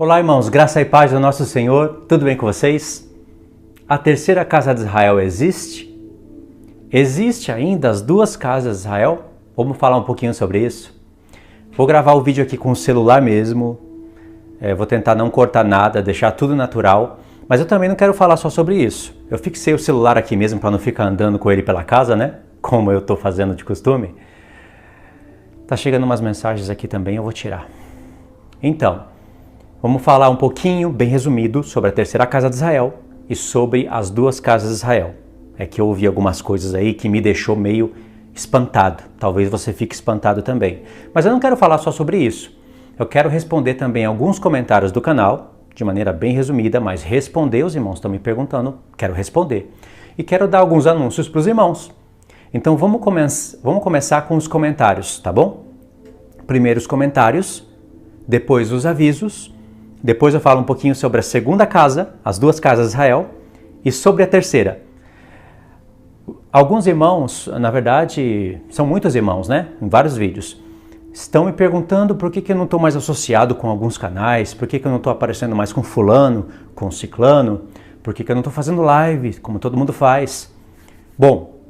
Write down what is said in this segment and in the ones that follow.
Olá, irmãos, graça e paz do nosso Senhor, tudo bem com vocês? A terceira casa de Israel existe? Existe ainda as duas casas de Israel? Vamos falar um pouquinho sobre isso? Vou gravar o vídeo aqui com o celular mesmo, vou tentar não cortar nada, deixar tudo natural, mas eu também não quero falar só sobre isso. Eu fixei o celular aqui mesmo para não ficar andando com ele pela casa, né? Como eu estou fazendo de costume. Tá chegando umas mensagens aqui também, eu vou tirar. Então, vamos falar um pouquinho, bem resumido, sobre a terceira casa de Israel e sobre as duas casas de Israel. É que eu ouvi algumas coisas aí que me deixou meio espantado. Talvez você fique espantado também. Mas eu não quero falar só sobre isso. Eu quero responder também alguns comentários do canal, de maneira bem resumida, mas responder, os irmãos estão me perguntando, quero responder. E quero dar alguns anúncios para os irmãos. Então vamos começar com os comentários, tá bom? Primeiro os comentários, depois os avisos, depois eu falo um pouquinho sobre a segunda casa, as duas casas de Israel, e sobre a terceira. Alguns irmãos, na verdade, são muitos irmãos, né? Em vários vídeos, estão me perguntando por que eu não estou mais associado com alguns canais, por que eu não estou aparecendo mais com fulano, com ciclano, por que eu não estou fazendo live, como todo mundo faz. Bom,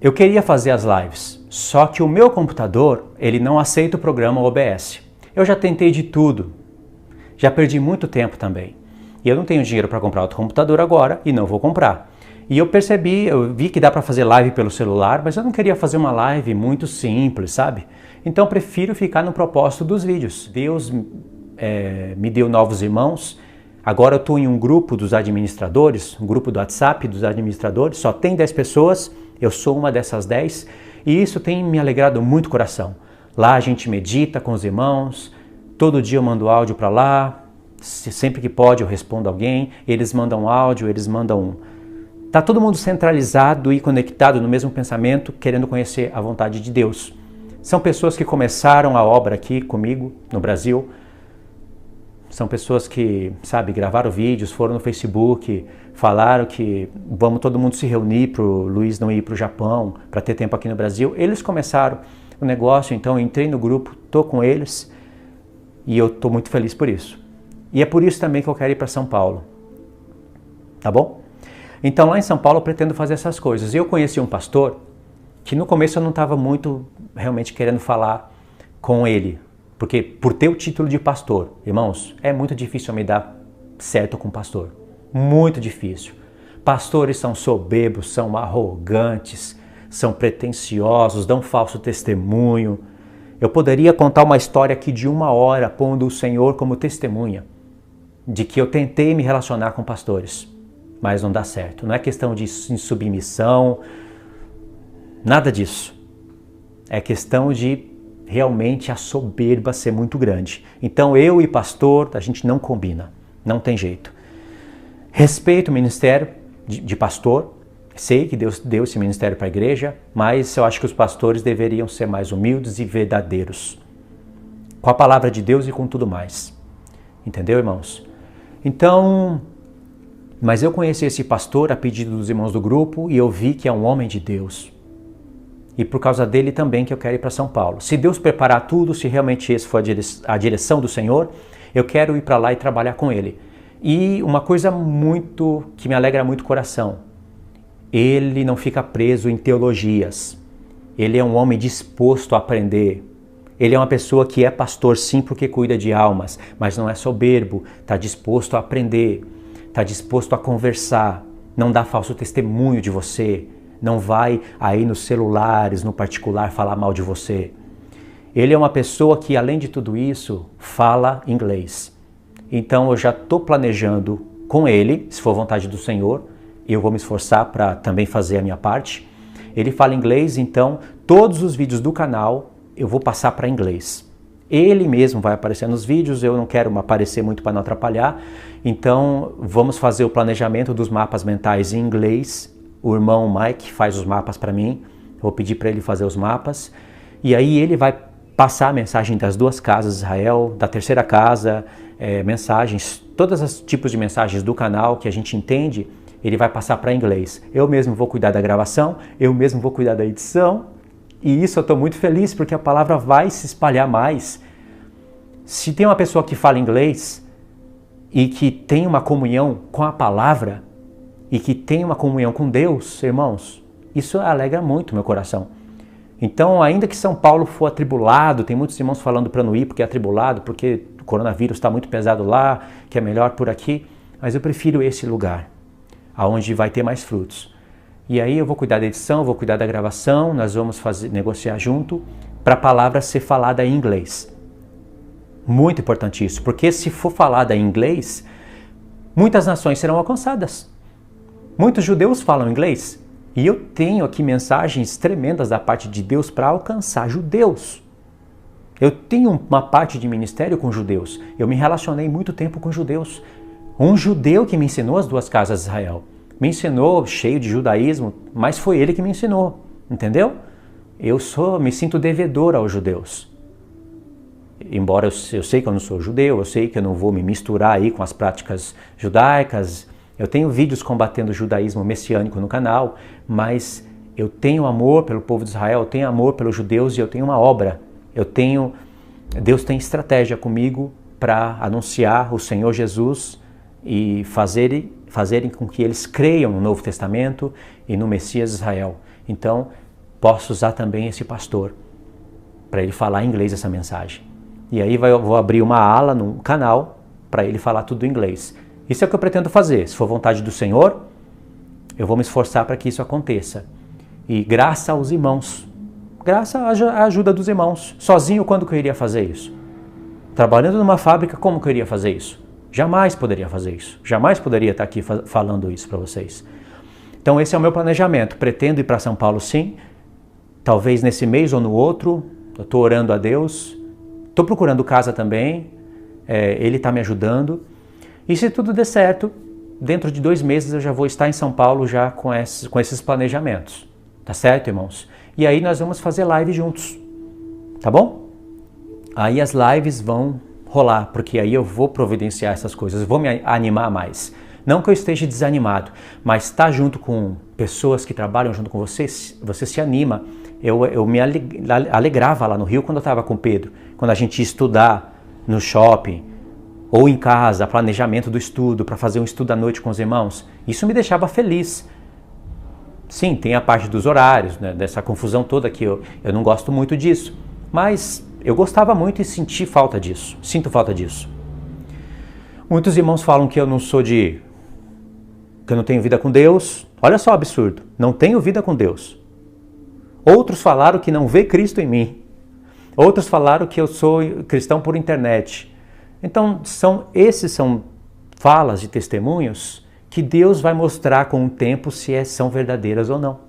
eu queria fazer as lives, só que o meu computador, ele não aceita o programa OBS. Eu já tentei de tudo, já perdi muito tempo também. E eu não tenho dinheiro para comprar outro computador agora e não vou comprar. E eu vi que dá para fazer live pelo celular, mas eu não queria fazer uma live muito simples, sabe? Então eu prefiro ficar no propósito dos vídeos. Deus me deu novos irmãos. Agora eu estou em um grupo dos administradores, um grupo do WhatsApp dos administradores, só tem 10 pessoas, eu sou uma dessas 10, e isso tem me alegrado muito o coração. Lá a gente medita com os irmãos, todo dia eu mando áudio para lá, sempre que pode eu respondo alguém, eles mandam áudio, eles mandam... Tá todo mundo centralizado e conectado no mesmo pensamento, querendo conhecer a vontade de Deus. São pessoas que começaram a obra aqui comigo, no Brasil. São pessoas que, sabe, gravaram vídeos, foram no Facebook, falaram que vamos todo mundo se reunir para o Luiz não ir para o Japão, para ter tempo aqui no Brasil. Eles começaram o negócio, então eu entrei no grupo, estou com eles e eu estou muito feliz por isso. E é por isso também que eu quero ir para São Paulo. Tá bom? Então lá em São Paulo eu pretendo fazer essas coisas. Eu conheci um pastor que no começo eu não estava muito realmente querendo falar com ele. Porque por ter o título de pastor, irmãos, é muito difícil me dar certo com pastor. Muito difícil. Pastores são soberbos, são arrogantes, são pretensiosos, dão falso testemunho. Eu poderia contar uma história aqui de 1 hora, pondo o Senhor como testemunha, de que eu tentei me relacionar com pastores, mas não dá certo. Não é questão de insubmissão, nada disso. É questão de realmente a soberba ser muito grande. Então eu e pastor, a gente não combina, não tem jeito. Respeito o ministério de pastor, sei que Deus deu esse ministério para a igreja, mas eu acho que os pastores deveriam ser mais humildes e verdadeiros, com a palavra de Deus e com tudo mais. Entendeu, irmãos? Então, mas eu conheci esse pastor a pedido dos irmãos do grupo e eu vi que é um homem de Deus. E por causa dele também que eu quero ir para São Paulo. Se Deus preparar tudo, se realmente esse for a direção do Senhor, eu quero ir para lá e trabalhar com ele. E uma coisa que me alegra muito o coração, ele não fica preso em teologias. Ele é um homem disposto a aprender. Ele é uma pessoa que é pastor sim porque cuida de almas, mas não é soberbo, está disposto a aprender, está disposto a conversar, não dá falso testemunho de você. Não vai aí nos celulares, no particular, falar mal de você. Ele é uma pessoa que, além de tudo isso, fala inglês. Então eu já estou planejando com ele, se for vontade do Senhor, eu vou me esforçar para também fazer a minha parte. Ele fala inglês, então todos os vídeos do canal eu vou passar para inglês. Ele mesmo vai aparecer nos vídeos, eu não quero aparecer muito para não atrapalhar. Então vamos fazer o planejamento dos mapas mentais em inglês. O irmão Mike faz os mapas para mim, eu vou pedir para ele fazer os mapas, e aí ele vai passar a mensagem das duas casas de Israel, da terceira casa, mensagens, todos os tipos de mensagens do canal que a gente entende, ele vai passar para inglês. Eu mesmo vou cuidar da gravação, eu mesmo vou cuidar da edição, e isso eu estou muito feliz porque a palavra vai se espalhar mais. Se tem uma pessoa que fala inglês e que tem uma comunhão com a palavra e que tem uma comunhão com Deus, irmãos, isso alegra muito meu coração. Então, ainda que São Paulo for atribulado, tem muitos irmãos falando para não ir porque é atribulado, porque o coronavírus está muito pesado lá, que é melhor por aqui, mas eu prefiro esse lugar, aonde vai ter mais frutos. E aí eu vou cuidar da edição, vou cuidar da gravação, nós vamos negociar junto para a palavra ser falada em inglês. Muito importante isso, porque se for falada em inglês, muitas nações serão alcançadas. Muitos judeus falam inglês. E eu tenho aqui mensagens tremendas da parte de Deus para alcançar judeus. Eu tenho uma parte de ministério com judeus. Eu me relacionei muito tempo com judeus. Um judeu que me ensinou as 2 casas de Israel. Me ensinou cheio de judaísmo, mas foi ele que me ensinou. Entendeu? Eu me sinto devedor aos judeus. Embora eu sei que eu não sou judeu, eu sei que eu não vou me misturar aí com as práticas judaicas. Eu tenho vídeos combatendo o judaísmo messiânico no canal, mas eu tenho amor pelo povo de Israel, eu tenho amor pelos judeus e eu tenho uma obra. Deus tem estratégia comigo para anunciar o Senhor Jesus e fazerem com que eles creiam no Novo Testamento e no Messias de Israel. Então, posso usar também esse pastor para ele falar em inglês essa mensagem. E aí eu vou abrir uma ala no canal para ele falar tudo em inglês. Isso é o que eu pretendo fazer. Se for vontade do Senhor, eu vou me esforçar para que isso aconteça. E graças aos irmãos, graças à ajuda dos irmãos. Sozinho, quando que eu iria fazer isso? Trabalhando numa fábrica, como que eu iria fazer isso? Jamais poderia fazer isso. Jamais poderia estar aqui falando isso para vocês. Então esse é o meu planejamento. Pretendo ir para São Paulo sim. Talvez nesse mês ou no outro. Eu estou orando a Deus. Estou procurando casa também. Ele está me ajudando. E se tudo der certo, dentro de 2 meses eu já vou estar em São Paulo já com esses planejamentos. Tá certo, irmãos? E aí nós vamos fazer live juntos. Tá bom? Aí as lives vão rolar, porque aí eu vou providenciar essas coisas, vou me animar mais. Não que eu esteja desanimado, mas estar junto com pessoas que trabalham junto com você se anima. Eu me alegrava lá no Rio quando eu estava com o Pedro, quando a gente ia estudar no shopping, ou em casa, planejamento do estudo, para fazer um estudo à noite com os irmãos. Isso me deixava feliz. Sim, tem a parte dos horários, né, dessa confusão toda que eu não gosto muito disso. Mas eu gostava muito e senti falta disso. Sinto falta disso. Muitos irmãos falam que eu que eu não tenho vida com Deus. Olha só o absurdo. Não tenho vida com Deus. Outros falaram que não vê Cristo em mim. Outros falaram que eu sou cristão por internet. Então, esses são falas de testemunhos que Deus vai mostrar com o tempo se são verdadeiras ou não.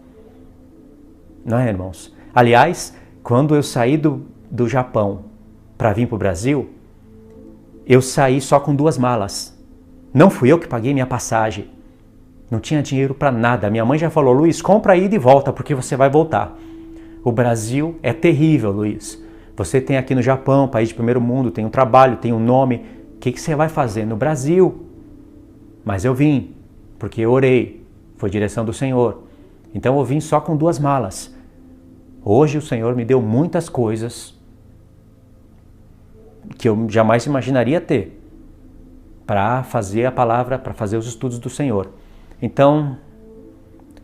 Não é, irmãos? Aliás, quando eu saí do Japão para vir para o Brasil, eu saí só com 2 malas. Não fui eu que paguei minha passagem. Não tinha dinheiro para nada. Minha mãe já falou, Luiz, compra a ida e volta, porque você vai voltar. O Brasil é terrível, Luiz. Você tem aqui no Japão, país de primeiro mundo, tem um trabalho, tem um nome. O que você vai fazer no Brasil? Mas eu vim, porque eu orei. Foi direção do Senhor. Então eu vim só com 2 malas. Hoje o Senhor me deu muitas coisas que eu jamais imaginaria ter para fazer a palavra, para fazer os estudos do Senhor. Então,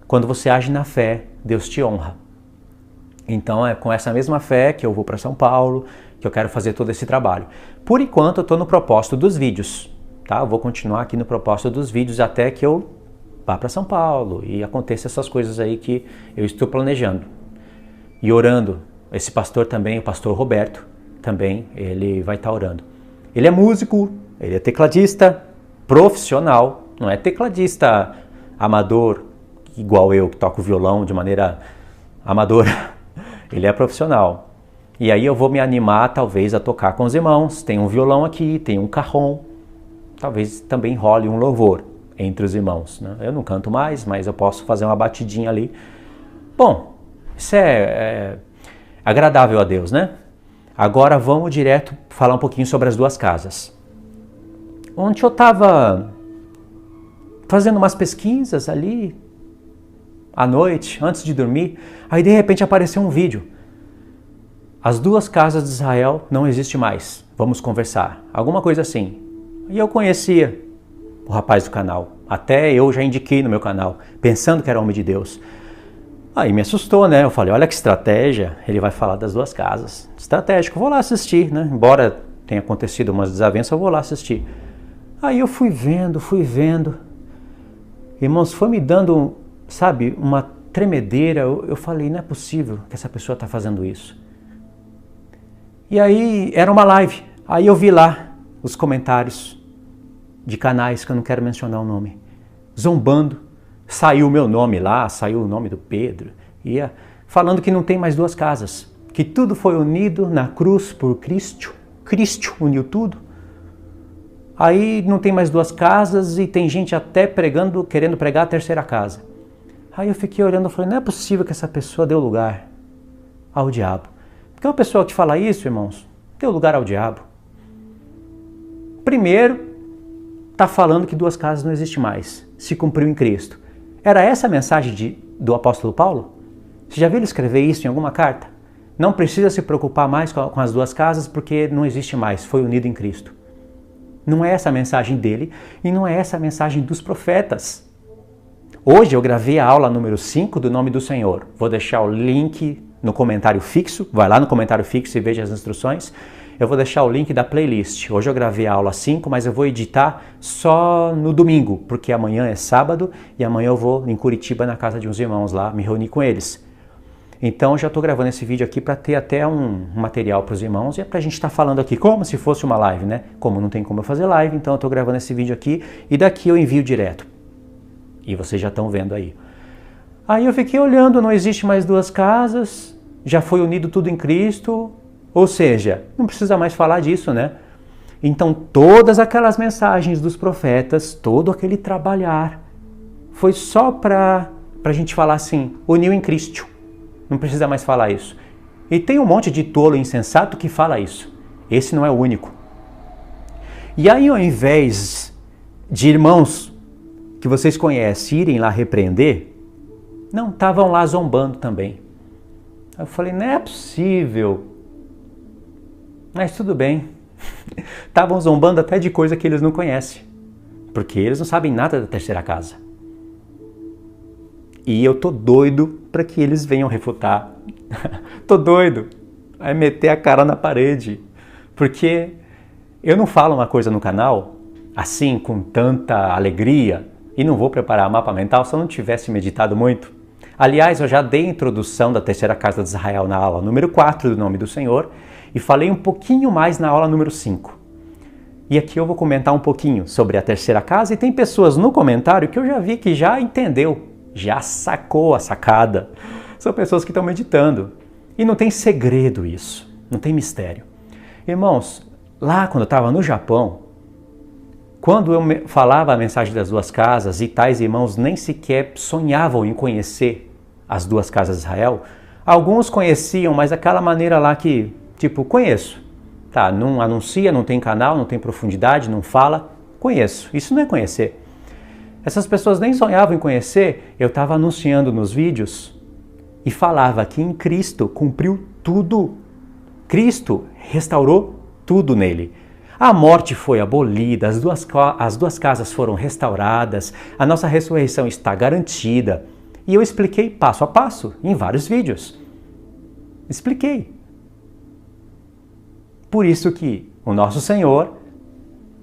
quando você age na fé, Deus te honra. Então é com essa mesma fé que eu vou para São Paulo, que eu quero fazer todo esse trabalho. Por enquanto eu estou no propósito dos vídeos, tá? Eu vou continuar aqui no propósito dos vídeos até que eu vá para São Paulo e aconteça essas coisas aí que eu estou planejando. E orando, esse pastor também, o pastor Roberto, também, ele vai estar orando. Ele é músico, ele é tecladista profissional, não é tecladista amador, igual eu, que toco violão de maneira amadora. Ele é profissional. E aí eu vou me animar, talvez, a tocar com os irmãos. Tem um violão aqui, tem um cajón. Talvez também role um louvor entre os irmãos, né? Eu não canto mais, mas eu posso fazer uma batidinha ali. Bom, isso é agradável a Deus, né? Agora vamos direto falar um pouquinho sobre as 2 casas. Ontem eu estava fazendo umas pesquisas ali, à noite, antes de dormir, aí de repente apareceu um vídeo. As 2 casas de Israel não existem mais. vamos conversar. Alguma coisa assim. E eu conhecia o rapaz do canal. Até eu já indiquei no meu canal, pensando que era homem de Deus. Aí me assustou, né? Eu falei, olha que estratégia, ele vai falar das duas casas. Estratégico, vou lá assistir, né? Embora tenha acontecido umas desavenças, eu vou lá assistir. Aí eu fui vendo. Irmãos, foi me dando, sabe, uma tremedeira. Eu falei, não é possível que essa pessoa está fazendo isso. E aí era uma live. Aí eu vi lá os comentários de canais que eu não quero mencionar o nome, zombando. Saiu o meu nome lá, saiu o nome do Pedro, falando que não tem mais duas casas, que tudo foi unido na cruz por Cristo. Cristo uniu tudo. Aí não tem mais duas casas e tem gente até pregando, querendo pregar a terceira casa. Aí eu fiquei olhando e falei, não é possível que essa pessoa dê lugar ao diabo. Porque uma pessoa que fala isso, irmãos, deu lugar ao diabo. Primeiro, está falando que duas casas não existem mais, se cumpriu em Cristo. Era essa a mensagem do apóstolo Paulo? Você já viu ele escrever isso em alguma carta? Não precisa se preocupar mais com as duas casas porque não existe mais, foi unido em Cristo. Não é essa a mensagem dele e não é essa a mensagem dos profetas. Hoje eu gravei a aula número 5 do Nome do Senhor. Vou deixar o link no comentário fixo, vai lá no comentário fixo e veja as instruções. Eu vou deixar o link da playlist. Hoje eu gravei a aula 5, mas eu vou editar só no domingo, porque amanhã é sábado e amanhã eu vou em Curitiba na casa de uns irmãos lá, me reunir com eles. Então eu já estou gravando esse vídeo aqui para ter até um material para os irmãos e é para a gente estar falando aqui como se fosse uma live, né? Como não tem como eu fazer live, então eu estou gravando esse vídeo aqui e daqui eu envio direto. E vocês já estão vendo aí. Aí eu fiquei olhando, não existe mais duas casas, já foi unido tudo em Cristo. Ou seja, não precisa mais falar disso, né? Então todas aquelas mensagens dos profetas, todo aquele trabalhar, foi só para a gente falar assim, uniu em Cristo. Não precisa mais falar isso. E tem um monte de tolo e insensato que fala isso. Esse não é o único. E aí, ao invés de irmãos que vocês conhecem irem lá repreender, não, estavam lá zombando também. Eu falei, não é possível. Mas tudo bem. Estavam zombando até de coisa que eles não conhecem. Porque eles não sabem nada da terceira casa. E eu tô doido para que eles venham refutar. Tô doido. Vai meter a cara na parede. Porque eu não falo uma coisa no canal assim, com tanta alegria, e não vou preparar mapa mental se eu não tivesse meditado muito. Aliás, eu já dei a introdução da terceira casa de Israel na aula número 4 do Nome do Senhor, e falei um pouquinho mais na aula número 5. E aqui eu vou comentar um pouquinho sobre a terceira casa, e tem pessoas no comentário que eu já vi que já entendeu, já sacou a sacada. São pessoas que estão meditando. E não tem segredo isso, não tem mistério. Irmãos, lá quando eu estava no Japão, quando eu falava a mensagem das duas casas e tais irmãos nem sequer sonhavam em conhecer as duas casas de Israel, alguns conheciam, mas aquela maneira lá que, tipo, conheço. Tá, não anuncia, não tem canal, não tem profundidade, não fala, conheço. Isso não é conhecer. Essas pessoas nem sonhavam em conhecer, eu estava anunciando nos vídeos e falava que em Cristo cumpriu tudo. Cristo restaurou tudo nele. A morte foi abolida, as duas casas foram restauradas, a nossa ressurreição está garantida. E eu expliquei passo a passo em vários vídeos. Expliquei. Por isso que o nosso Senhor,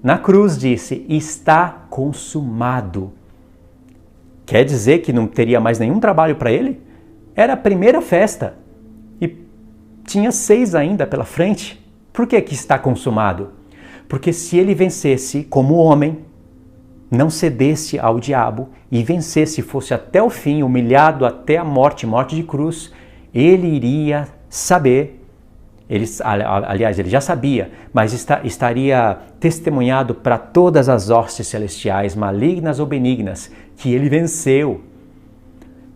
na cruz, disse, está consumado. Quer dizer que não teria mais nenhum trabalho para ele? Era a primeira festa e tinha 6 ainda pela frente. Por que está consumado? Porque se ele vencesse como homem, não cedesse ao diabo e vencesse, fosse até o fim, humilhado até a morte, morte de cruz, ele iria saber, aliás, ele já sabia, mas estaria testemunhado para todas as hostes celestiais, malignas ou benignas, que ele venceu.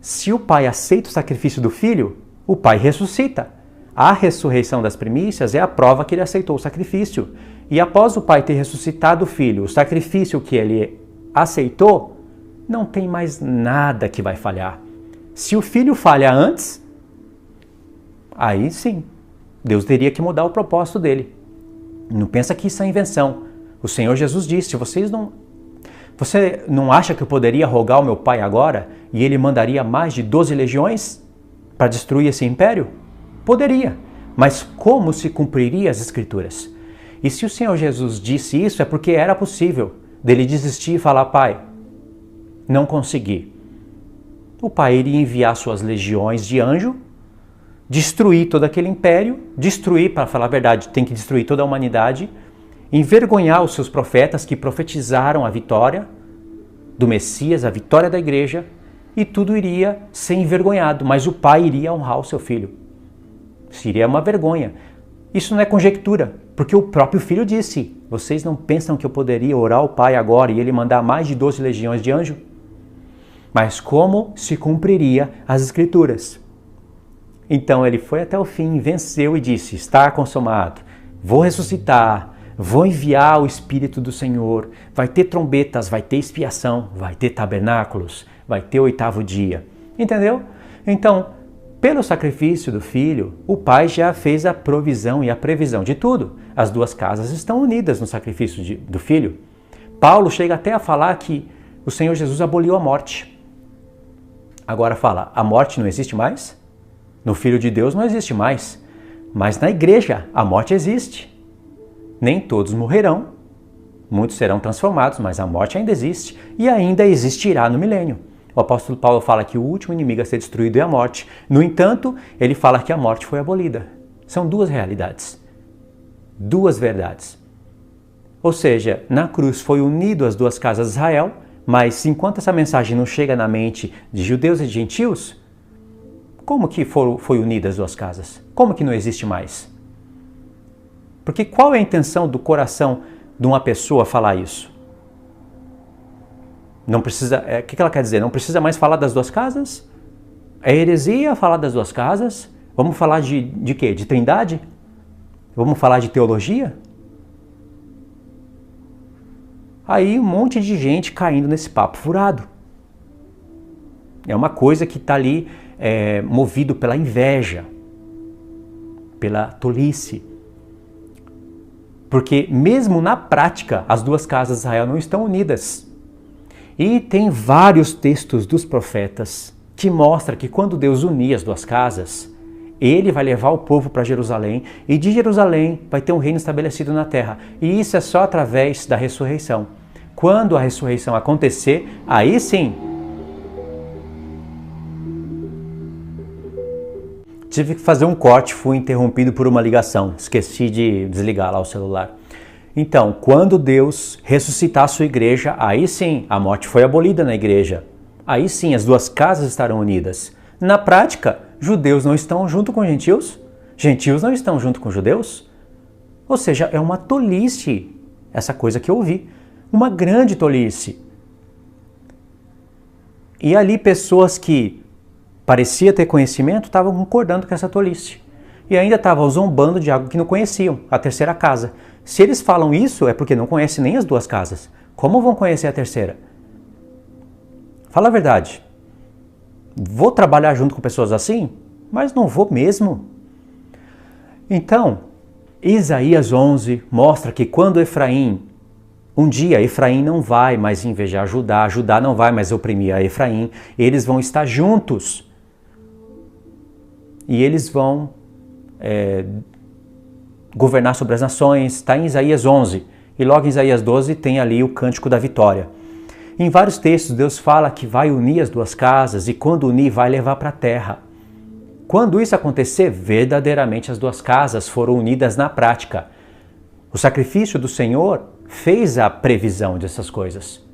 Se o Pai aceita o sacrifício do Filho, o Pai ressuscita. A ressurreição das primícias é a prova que ele aceitou o sacrifício. E após o Pai ter ressuscitado o Filho, o sacrifício que ele aceitou, não tem mais nada que vai falhar. Se o Filho falha antes, aí sim, Deus teria que mudar o propósito dele. Não pensa que isso é invenção. O Senhor Jesus disse, você não acha que eu poderia rogar ao meu Pai agora e Ele mandaria mais de 12 legiões para destruir esse império? Poderia, mas como se cumpriria as Escrituras? E se o Senhor Jesus disse isso, é porque era possível dele desistir e falar, Pai, não consegui. O Pai iria enviar suas legiões de anjo, destruir todo aquele império, destruir, para falar a verdade, tem que destruir toda a humanidade, envergonhar os seus profetas que profetizaram a vitória do Messias, a vitória da igreja, e tudo iria ser envergonhado, mas o Pai iria honrar o seu Filho. Seria uma vergonha. Isso não é conjectura, porque o próprio Filho disse, vocês não pensam que eu poderia orar ao Pai agora e Ele mandar mais de 12 legiões de anjo? Mas como se cumpriria as Escrituras? Então ele foi até o fim, venceu e disse, está consumado, vou ressuscitar, vou enviar o Espírito do Senhor, vai ter trombetas, vai ter expiação, vai ter tabernáculos, vai ter o 8º dia. Entendeu? Então, pelo sacrifício do Filho, o Pai já fez a provisão e a previsão de tudo. As duas casas estão unidas no sacrifício do Filho. Paulo chega até a falar que o Senhor Jesus aboliu a morte. Agora fala, a morte não existe mais? No Filho de Deus não existe mais. Mas na igreja a morte existe. Nem todos morrerão, muitos serão transformados, mas a morte ainda existe e ainda existirá no milênio. O apóstolo Paulo fala que o último inimigo a ser destruído é a morte. No entanto, ele fala que a morte foi abolida. São duas realidades, duas verdades. Ou seja, na cruz foi unido as duas casas de Israel, mas enquanto essa mensagem não chega na mente de judeus e de gentios, como que foi unida as duas casas? Como que não existe mais? Porque qual é a intenção do coração de uma pessoa falar isso? Não precisa, o que ela quer dizer? Não precisa mais falar das duas casas? É heresia falar das duas casas? Vamos falar de quê? De trindade? Vamos falar de teologia? Aí um monte de gente caindo nesse papo furado. É uma coisa que está ali movido pela inveja, pela tolice. Porque mesmo na prática, as duas casas de Israel não estão unidas. E tem vários textos dos profetas que mostram que quando Deus unir as duas casas, Ele vai levar o povo para Jerusalém e de Jerusalém vai ter um reino estabelecido na terra. E isso é só através da ressurreição. Quando a ressurreição acontecer, aí sim. Tive que fazer um corte, fui interrompido por uma ligação. Esqueci de desligar lá o celular. Então, quando Deus ressuscitar a sua igreja, aí sim, a morte foi abolida na igreja. Aí sim, as duas casas estarão unidas. Na prática, judeus não estão junto com gentios, gentios não estão junto com judeus. Ou seja, é uma tolice essa coisa que eu ouvi. Uma grande tolice. E ali pessoas que parecia ter conhecimento estavam concordando com essa tolice. E ainda estavam zombando de algo que não conheciam, a terceira casa. Se eles falam isso, é porque não conhecem nem as duas casas. Como vão conhecer a terceira? Fala a verdade. Vou trabalhar junto com pessoas assim? Mas não vou mesmo. Então, Isaías 11 mostra que quando um dia Efraim não vai mais invejar Judá, Judá não vai mais oprimir a Efraim, eles vão estar juntos. E eles vão governar sobre as nações, está em Isaías 11, e logo em Isaías 12 tem ali o Cântico da Vitória. Em vários textos Deus fala que vai unir as duas casas e quando unir vai levar para a terra. Quando isso acontecer, verdadeiramente as duas casas foram unidas na prática. O sacrifício do Senhor fez a previsão dessas coisas.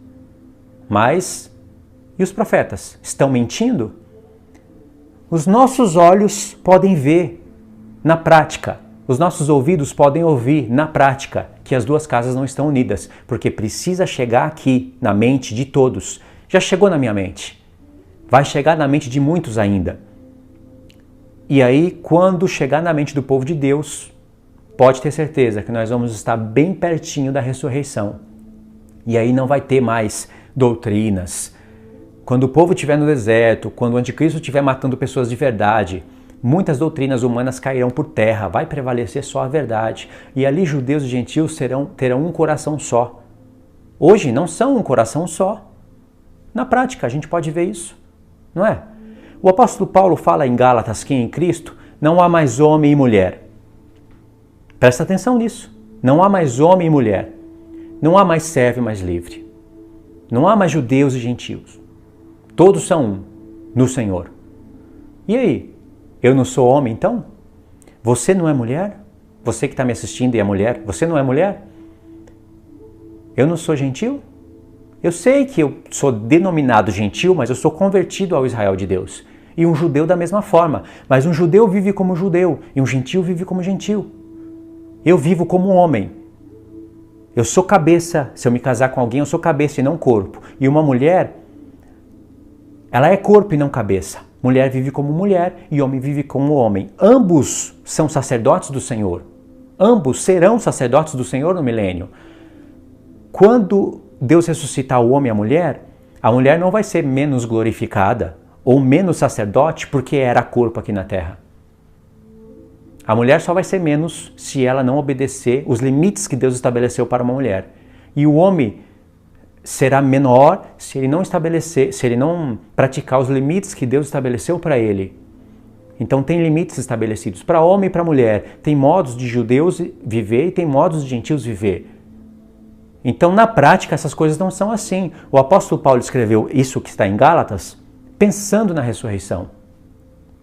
Mas, e os profetas? Estão mentindo? Os nossos olhos podem ver na prática. Os nossos ouvidos podem ouvir na prática que as duas casas não estão unidas, porque precisa chegar aqui na mente de todos. Já chegou na minha mente. Vai chegar na mente de muitos ainda. E aí, quando chegar na mente do povo de Deus, pode ter certeza que nós vamos estar bem pertinho da ressurreição. E aí não vai ter mais doutrinas. Quando o povo estiver no deserto, quando o anticristo estiver matando pessoas de verdade, Muitas doutrinas humanas cairão por terra, vai prevalecer só a verdade. E ali judeus e gentios terão um coração só. Hoje não são um coração só. Na prática a gente pode ver isso, não é? O apóstolo Paulo fala em Gálatas que em Cristo não há mais homem e mulher. Presta atenção nisso. Não há mais homem e mulher. Não há mais servo e mais livre. Não há mais judeus e gentios. Todos são um no Senhor. E aí? Eu não sou homem então? Você não é mulher? Você que está me assistindo e é mulher, você não é mulher? Eu não sou gentil? Eu sei que eu sou denominado gentil, mas eu sou convertido ao Israel de Deus. E um judeu da mesma forma. Mas um judeu vive como judeu e um gentil vive como gentil. Eu vivo como homem. Eu sou cabeça. Se eu me casar com alguém, eu sou cabeça e não corpo. E uma mulher, ela é corpo e não cabeça. Mulher vive como mulher e homem vive como homem. Ambos são sacerdotes do Senhor. Ambos serão sacerdotes do Senhor no milênio. Quando Deus ressuscitar o homem e a mulher não vai ser menos glorificada ou menos sacerdote porque era corpo aqui na terra. A mulher só vai ser menos se ela não obedecer os limites que Deus estabeleceu para uma mulher. E o homem será menor se ele não estabelecer, se ele não praticar os limites que Deus estabeleceu para ele. Então tem limites estabelecidos para homem e para mulher. Tem modos de judeus viver e tem modos de gentios viver. Então na prática essas coisas não são assim. O apóstolo Paulo escreveu isso que está em Gálatas pensando na ressurreição.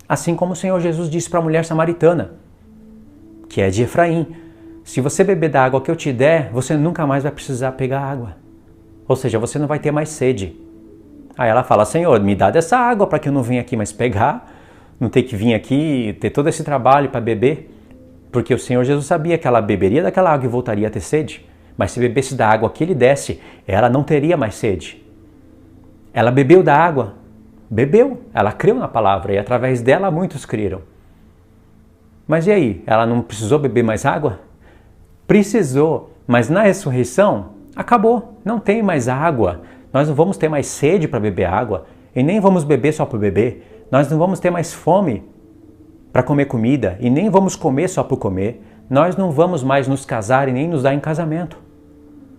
Assim como o Senhor Jesus disse para a mulher samaritana, que é de Efraim: se você beber da água que eu te der, você nunca mais vai precisar pegar água. Ou seja, você não vai ter mais sede. Aí ela fala: Senhor, me dá dessa água para que eu não venha aqui mais pegar, não ter que vir aqui ter todo esse trabalho para beber. Porque o Senhor Jesus sabia que ela beberia daquela água e voltaria a ter sede. Mas se bebesse da água que ele desse, ela não teria mais sede. Ela bebeu da água. Bebeu. Ela creu na palavra e através dela muitos creram. Mas e aí? Ela não precisou beber mais água? Precisou. Mas na ressurreição, acabou. Não tem mais água. Nós não vamos ter mais sede para beber água. E nem vamos beber só por beber. Nós não vamos ter mais fome para comer comida. E nem vamos comer só por comer. Nós não vamos mais nos casar e nem nos dar em casamento.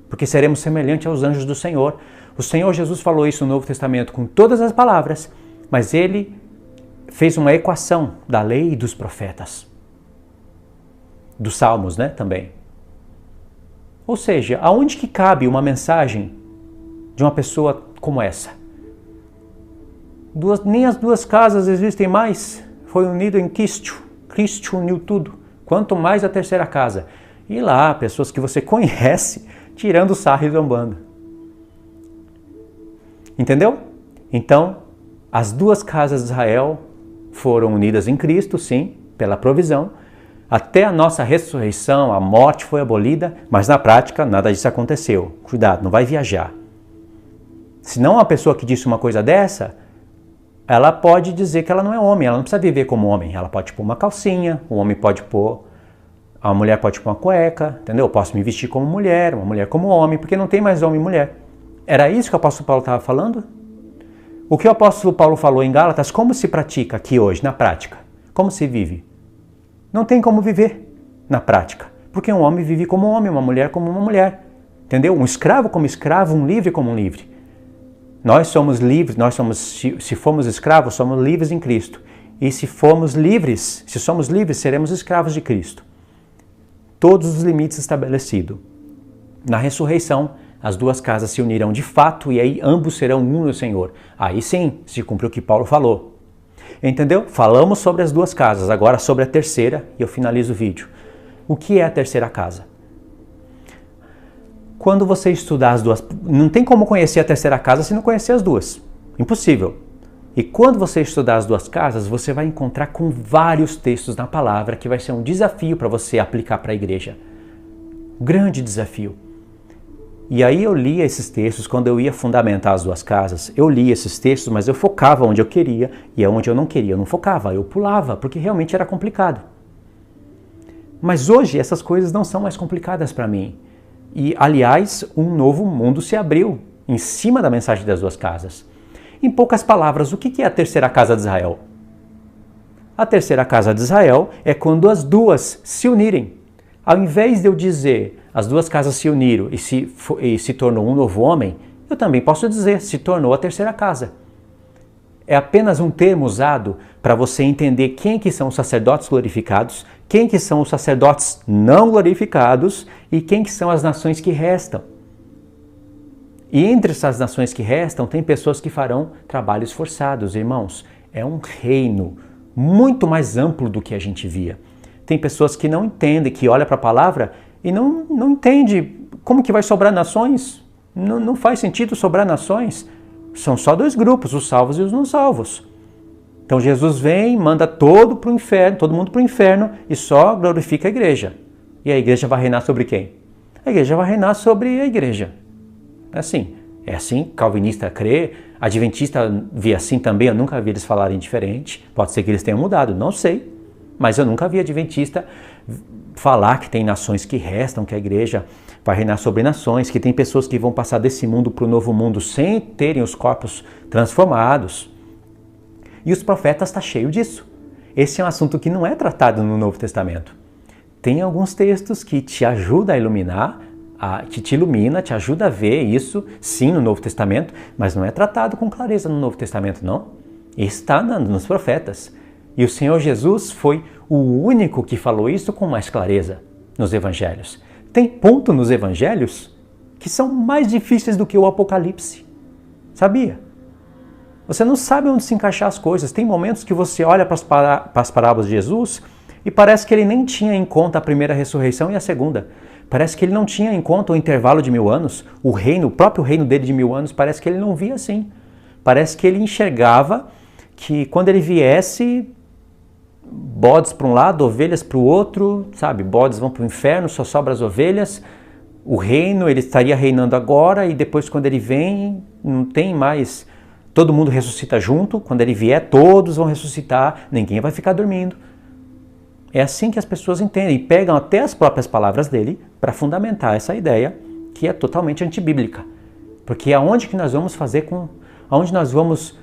Porque seremos semelhantes aos anjos do Senhor. O Senhor Jesus falou isso no Novo Testamento com todas as palavras, mas ele fez uma equação da lei e dos profetas. Dos salmos, né, também. Ou seja, aonde que cabe uma mensagem de uma pessoa como essa? Nem as duas casas existem mais. Foi unido em Cristo. Cristo uniu tudo. Quanto mais a terceira casa. E lá, pessoas que você conhece tirando sarro e zombando. Entendeu? Então, as duas casas de Israel foram unidas em Cristo, sim, pela provisão. Até a nossa ressurreição, a morte foi abolida, mas na prática nada disso aconteceu. Cuidado, não vai viajar. Senão uma pessoa que disse uma coisa dessa, ela pode dizer que ela não é homem, ela não precisa viver como homem. Ela pode pôr uma calcinha, o homem pode pôr, a mulher pode pôr uma cueca, entendeu? Eu posso me vestir como mulher, uma mulher como homem, porque não tem mais homem e mulher. Era isso que o apóstolo Paulo estava falando? O que o apóstolo Paulo falou em Gálatas, como se pratica aqui hoje, na prática? Como se vive? Não tem como viver na prática, porque um homem vive como um homem, uma mulher como uma mulher, entendeu? Um escravo como escravo, um livre como um livre. Nós somos livres, se formos escravos, somos livres em Cristo. E se somos livres, seremos escravos de Cristo. Todos os limites estabelecidos. Na ressurreição, as duas casas se unirão de fato e aí ambos serão um no Senhor. Aí sim, se cumpre o que Paulo falou. Entendeu? Falamos sobre as duas casas, agora sobre a terceira e eu finalizo o vídeo. O que é a terceira casa? Quando você estudar as duas, não tem como conhecer a terceira casa se não conhecer as duas. Impossível. E quando você estudar as duas casas, você vai encontrar com vários textos na palavra que vai ser um desafio para você aplicar para a igreja. Grande desafio. E aí eu lia esses textos, quando eu ia fundamentar as duas casas, eu lia esses textos, mas eu focava onde eu queria e onde eu não queria. Eu não focava, eu pulava, porque realmente era complicado. Mas hoje essas coisas não são mais complicadas para mim. E, aliás, um novo mundo se abriu em cima da mensagem das duas casas. Em poucas palavras, o que é a terceira casa de Israel? A terceira casa de Israel é quando as duas se unirem. Ao invés de eu dizer as duas casas se uniram e se tornou um novo homem, eu também posso dizer se tornou a terceira casa. É apenas um termo usado para você entender quem que são os sacerdotes glorificados, quem que são os sacerdotes não glorificados e quem que são as nações que restam. E entre essas nações que restam, tem pessoas que farão trabalhos forçados, irmãos. É um reino muito mais amplo do que a gente via. Tem pessoas que não entendem, que olham para a palavra e não entendem como que vai sobrar nações. Não faz sentido sobrar nações. São só dois grupos, os salvos e os não salvos. Então Jesus vem, manda todo mundo para o inferno e só glorifica a igreja. E a igreja vai reinar sobre quem? A igreja vai reinar sobre a igreja. É assim, calvinista crê, adventista vê assim também, eu nunca vi eles falarem diferente. Pode ser que eles tenham mudado, não sei. Mas eu nunca vi adventista falar que tem nações que restam, que a igreja vai reinar sobre nações, que tem pessoas que vão passar desse mundo para o novo mundo sem terem os corpos transformados. E os profetas estão cheios disso. Esse é um assunto que não é tratado no Novo Testamento. Tem alguns textos que te ajudam a iluminar, que te ilumina, te ajuda a ver isso, sim, no Novo Testamento, mas não é tratado com clareza no Novo Testamento, não. Está nos profetas. E o Senhor Jesus foi o único que falou isso com mais clareza nos evangelhos. Tem ponto nos evangelhos que são mais difíceis do que o Apocalipse. Sabia? Você não sabe onde se encaixar as coisas. Tem momentos que você olha para as parábolas de Jesus e parece que ele nem tinha em conta a primeira ressurreição e a segunda. Parece que ele não tinha em conta o intervalo de 1000 anos, o próprio reino dele de 1000 anos, parece que ele não via assim. Parece que ele enxergava que quando ele viesse, bodes para um lado, ovelhas para o outro, sabe? Bodes vão para o inferno, só sobra as ovelhas. O reino, ele estaria reinando agora e depois quando ele vem, não tem mais. Todo mundo ressuscita junto, quando ele vier, todos vão ressuscitar, ninguém vai ficar dormindo. É assim que as pessoas entendem e pegam até as próprias palavras dele para fundamentar essa ideia que é totalmente antibíblica. Porque aonde que nós vamos aonde nós vamos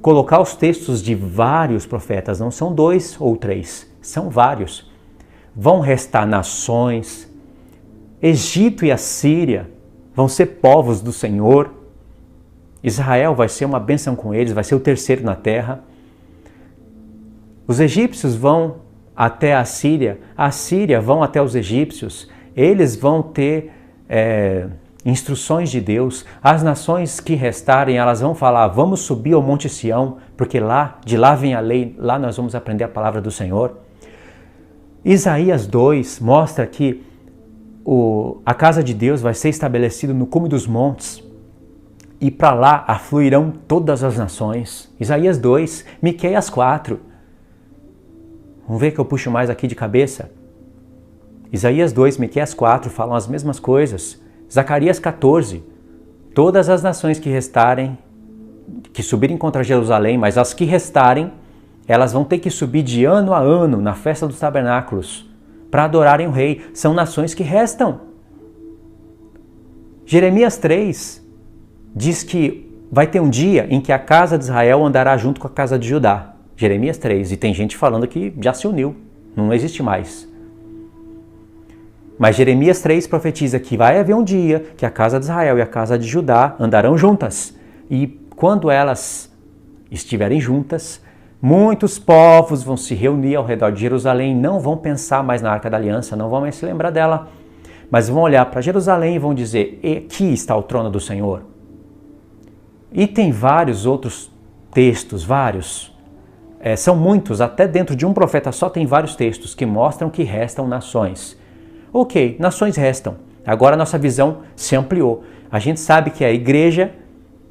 colocar os textos de vários profetas, não são 2 ou 3, são vários. Vão restar nações, Egito e Assíria vão ser povos do Senhor, Israel vai ser uma bênção com eles, vai ser o terceiro na terra. Os egípcios vão até a Assíria vão até os egípcios, eles vão ter instruções de Deus. As nações que restarem, elas vão falar, vamos subir ao Monte Sião, porque de lá vem a lei, lá nós vamos aprender a palavra do Senhor. Isaías 2 mostra que a casa de Deus vai ser estabelecida no cume dos montes, e para lá afluirão todas as nações. Isaías 2, Miqueias 4. Vamos ver que eu puxo mais aqui de cabeça. Isaías 2, Miqueias 4 falam as mesmas coisas. Zacarias 14. Todas as nações que restarem, que subirem contra Jerusalém, mas as que restarem, elas vão ter que subir de ano a ano na festa dos tabernáculos para adorarem o rei. São nações que restam. Jeremias 3 diz que vai ter um dia em que a casa de Israel andará junto com a casa de Judá. Jeremias 3, e tem gente falando que já se uniu, não existe mais. Mas Jeremias 3 profetiza que vai haver um dia que a casa de Israel e a casa de Judá andarão juntas. E quando elas estiverem juntas, muitos povos vão se reunir ao redor de Jerusalém, não vão pensar mais na Arca da Aliança, não vão mais se lembrar dela, mas vão olhar para Jerusalém e vão dizer, aqui está o trono do Senhor. E tem vários outros textos, são muitos, até dentro de um profeta só tem vários textos que mostram que restam nações. Ok, nações restam. Agora a nossa visão se ampliou. A gente sabe que a igreja,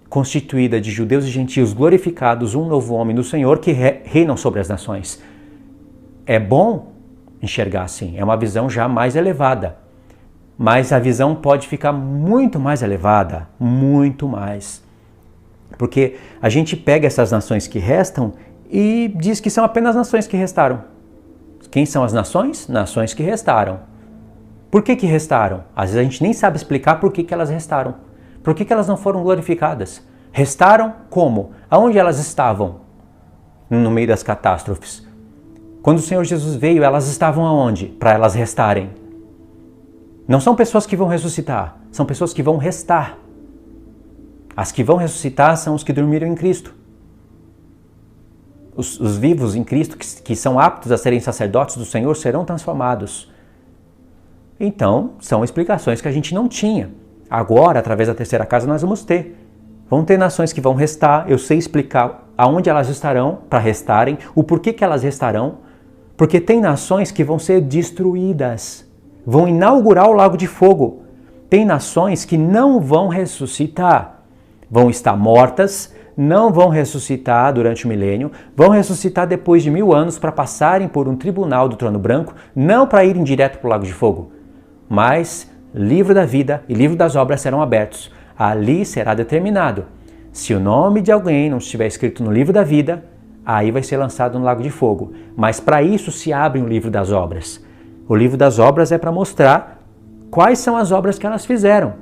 constituída de judeus e gentios glorificados, um novo homem no Senhor, que reinam sobre as nações. É bom enxergar assim, é uma visão já mais elevada. Mas a visão pode ficar muito mais elevada, muito mais. Porque a gente pega essas nações que restam e diz que são apenas nações que restaram. Quem são as nações? Nações que restaram. Por que restaram? Às vezes a gente nem sabe explicar por que elas restaram. Por que elas não foram glorificadas? Restaram como? Aonde elas estavam no meio das catástrofes? Quando o Senhor Jesus veio, elas estavam aonde? Para elas restarem. Não são pessoas que vão ressuscitar, são pessoas que vão restar. As que vão ressuscitar são os que dormiram em Cristo. Os vivos em Cristo, que são aptos a serem sacerdotes do Senhor, serão transformados. Então, são explicações que a gente não tinha. Agora, através da terceira casa, nós vamos ter. Vão ter nações que vão restar, eu sei explicar aonde elas estarão para restarem, o porquê que elas restarão, porque tem nações que vão ser destruídas, vão inaugurar o lago de fogo. Tem nações que não vão ressuscitar, vão estar mortas, não vão ressuscitar durante o milênio, vão ressuscitar depois de 1000 anos para passarem por um tribunal do trono branco, não para irem direto para o lago de fogo, mas livro da vida e livro das obras serão abertos. Ali será determinado. Se o nome de alguém não estiver escrito no livro da vida, aí vai ser lançado no lago de fogo. Mas para isso se abre o livro das obras. O livro das obras é para mostrar quais são as obras que elas fizeram.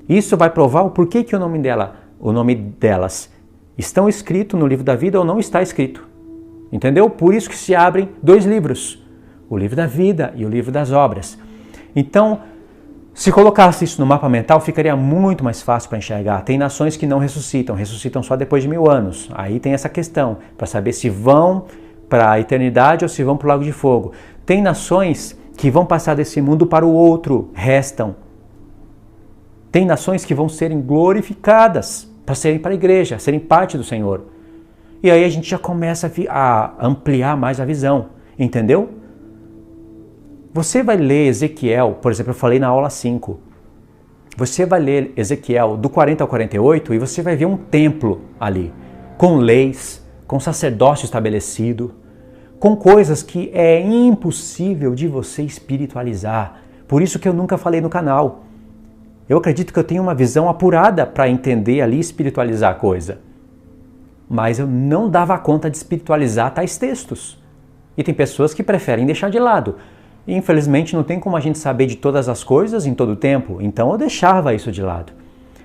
Isso vai provar o porquê que o nome delas estão escrito no livro da vida ou não está escrito. Entendeu? Por isso que se abrem 2 livros. O livro da vida e o livro das obras. Então, se colocasse isso no mapa mental, ficaria muito mais fácil para enxergar. Tem nações que não ressuscitam, ressuscitam só depois de 1000 anos. Aí tem essa questão, para saber se vão para a eternidade ou se vão para o lago de fogo. Tem nações que vão passar desse mundo para o outro, restam. Tem nações que vão serem glorificadas, para serem para a igreja, serem parte do Senhor. E aí a gente já começa a ampliar mais a visão, entendeu? Você vai ler Ezequiel, por exemplo, eu falei na aula 5. Você vai ler Ezequiel do 40 ao 48 e você vai ver um templo ali, com leis, com sacerdócio estabelecido, com coisas que é impossível de você espiritualizar. Por isso que eu nunca falei no canal. Eu acredito que eu tenho uma visão apurada para entender ali e espiritualizar a coisa. Mas eu não dava conta de espiritualizar tais textos. E tem pessoas que preferem deixar de lado. E, infelizmente, não tem como a gente saber de todas as coisas em todo o tempo, então eu deixava isso de lado.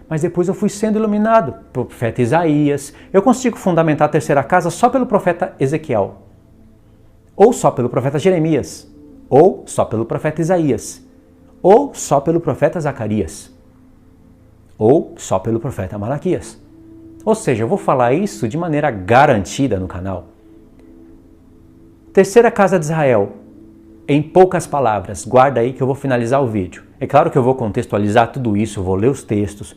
Mas depois eu fui sendo iluminado pelo profeta Isaías. Eu consigo fundamentar a terceira casa só pelo profeta Ezequiel, ou só pelo profeta Jeremias, ou só pelo profeta Isaías, ou só pelo profeta Zacarias, ou só pelo profeta Malaquias. Ou seja, eu vou falar isso de maneira garantida no canal. Terceira casa de Israel. Em poucas palavras, guarda aí que eu vou finalizar o vídeo. É claro que eu vou contextualizar tudo isso, vou ler os textos,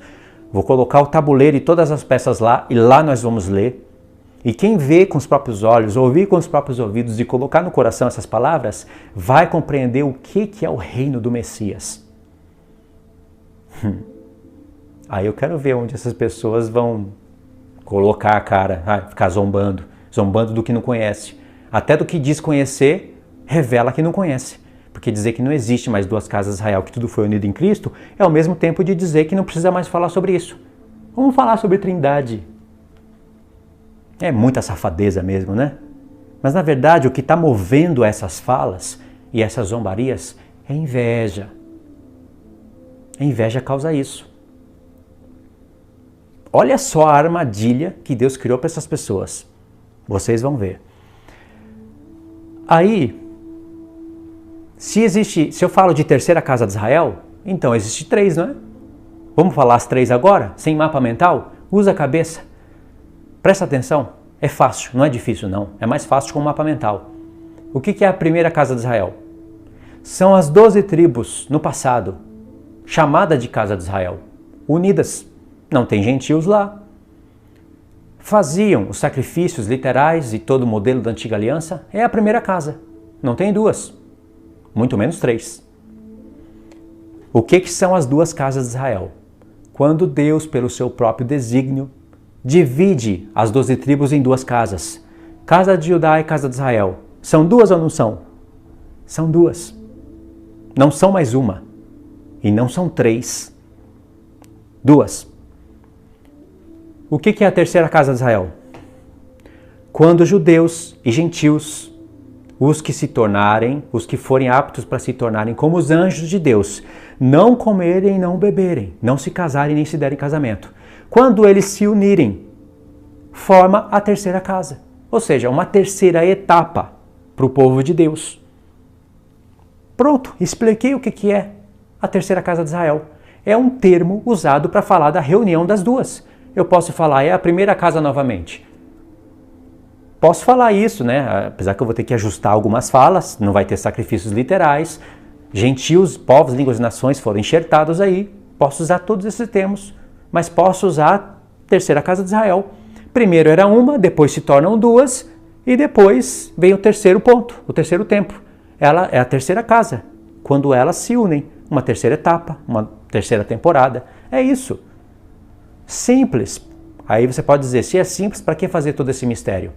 vou colocar o tabuleiro e todas as peças lá, e lá nós vamos ler. E quem vê com os próprios olhos, ouvir com os próprios ouvidos e colocar no coração essas palavras, vai compreender o que é o reino do Messias. Aí eu quero ver onde essas pessoas vão colocar a cara, ficar zombando do que não conhece. Até do que diz conhecer, revela que não conhece. Porque dizer que não existe mais 2 casas de Israel, que tudo foi unido em Cristo, é ao mesmo tempo de dizer que não precisa mais falar sobre isso. Vamos falar sobre Trindade. É muita safadeza mesmo, né? Mas na verdade o que está movendo essas falas e essas zombarias é inveja. A inveja causa isso. Olha só a armadilha que Deus criou para essas pessoas. Vocês vão ver. Aí, se eu falo de terceira casa de Israel, então existe 3, não é? Vamos falar as 3 agora? Sem mapa mental? Usa a cabeça. Presta atenção. É fácil, não é difícil não. É mais fácil com o mapa mental. O que é a primeira casa de Israel? São as 12 tribos no passado, chamada de casa de Israel, unidas. Não tem gentios lá. Faziam os sacrifícios literais e todo o modelo da antiga aliança. É a primeira casa. Não tem 2. Muito menos 3. O que são as 2 casas de Israel? Quando Deus, pelo seu próprio desígnio, divide as 12 tribos em 2 casas. Casa de Judá e casa de Israel. São 2 ou não são? São 2. Não são mais uma. E não são 3. 2. O que é a terceira casa de Israel? Quando judeus e gentios, os que forem aptos para se tornarem como os anjos de Deus, não comerem, não beberem, não se casarem nem se derem casamento. Quando eles se unirem, forma a terceira casa. Ou seja, uma terceira etapa para o povo de Deus. Pronto, expliquei o que é a terceira casa de Israel. É um termo usado para falar da reunião das duas. Eu posso falar, é a primeira casa novamente. Posso falar isso, né? Apesar que eu vou ter que ajustar algumas falas, não vai ter sacrifícios literais, gentios, povos, línguas e nações foram enxertados aí. Posso usar todos esses termos, mas posso usar a terceira casa de Israel. Primeiro era uma, depois se tornam duas, e depois vem o terceiro ponto, o terceiro tempo. Ela é a terceira casa, quando elas se unem, uma terceira etapa, uma terceira temporada. É isso. Simples. Aí você pode dizer, se é simples, para que fazer todo esse mistério?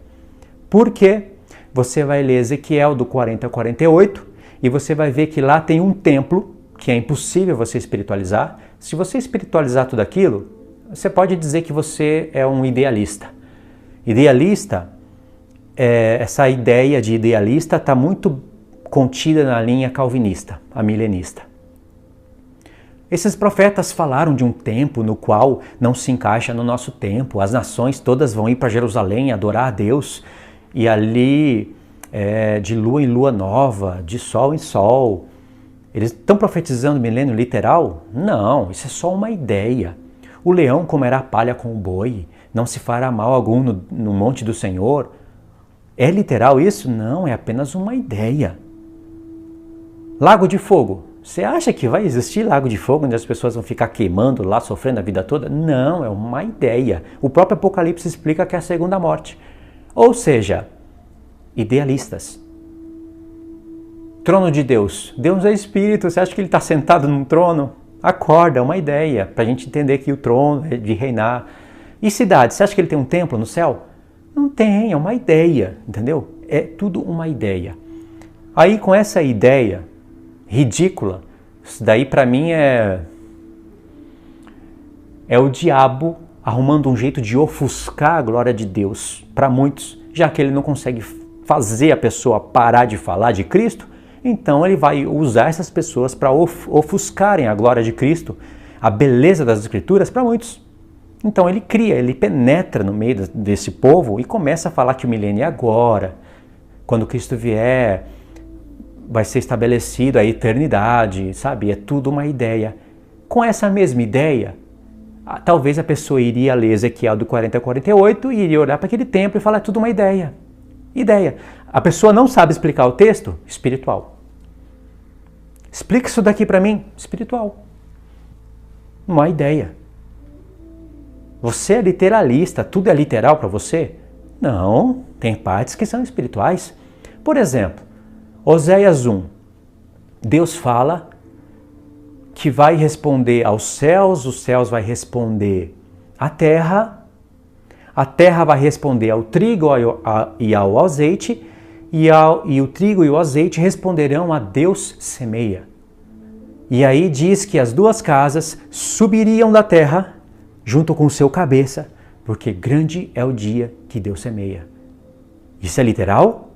Porque você vai ler Ezequiel do 40 ao 48 e você vai ver que lá tem um templo que é impossível você espiritualizar. Se você espiritualizar tudo aquilo, você pode dizer que você é um idealista. Idealista, essa ideia de idealista está muito contida na linha calvinista, a milenista. Esses profetas falaram de um tempo no qual não se encaixa no nosso tempo. As nações todas vão ir para Jerusalém adorar a Deus. E ali, de lua em lua nova, de sol em sol. Eles estão profetizando milênio literal? Não, isso é só uma ideia. O leão comerá palha com o boi, não se fará mal algum no monte do Senhor. É literal isso? Não, é apenas uma ideia. Lago de fogo. Você acha que vai existir lago de fogo onde as pessoas vão ficar queimando lá, sofrendo a vida toda? Não, é uma ideia. O próprio Apocalipse explica que é a segunda morte. Ou seja, idealistas. Trono de Deus. Deus é espírito, você acha que ele está sentado num trono? Acorda, é uma ideia, para a gente entender que o trono é de reinar. E cidade, você acha que ele tem um templo no céu? Não tem, é uma ideia, entendeu? É tudo uma ideia. Aí com essa ideia ridícula, isso daí para mim é o diabo arrumando um jeito de ofuscar a glória de Deus para muitos, já que ele não consegue fazer a pessoa parar de falar de Cristo, então ele vai usar essas pessoas para ofuscarem a glória de Cristo, a beleza das Escrituras para muitos. Então ele penetra no meio desse povo e começa a falar que o milênio é agora, quando Cristo vier, vai ser estabelecido a eternidade, sabe? É tudo uma ideia. Com essa mesma ideia, talvez a pessoa iria ler Ezequiel do 40 a 48 e iria olhar para aquele templo e falar, é tudo uma ideia. Ideia. A pessoa não sabe explicar o texto? Espiritual. Explica isso daqui para mim? Espiritual. Uma ideia. Você é literalista, tudo é literal para você? Não, tem partes que são espirituais. Por exemplo, Oséias 1. Deus fala que vai responder aos céus, os céus vai responder à terra, a terra vai responder ao trigo e ao azeite, e o trigo e o azeite responderão a Deus semeia. E aí diz que as duas casas subiriam da terra junto com o seu cabeça, porque grande é o dia que Deus semeia. Isso é literal?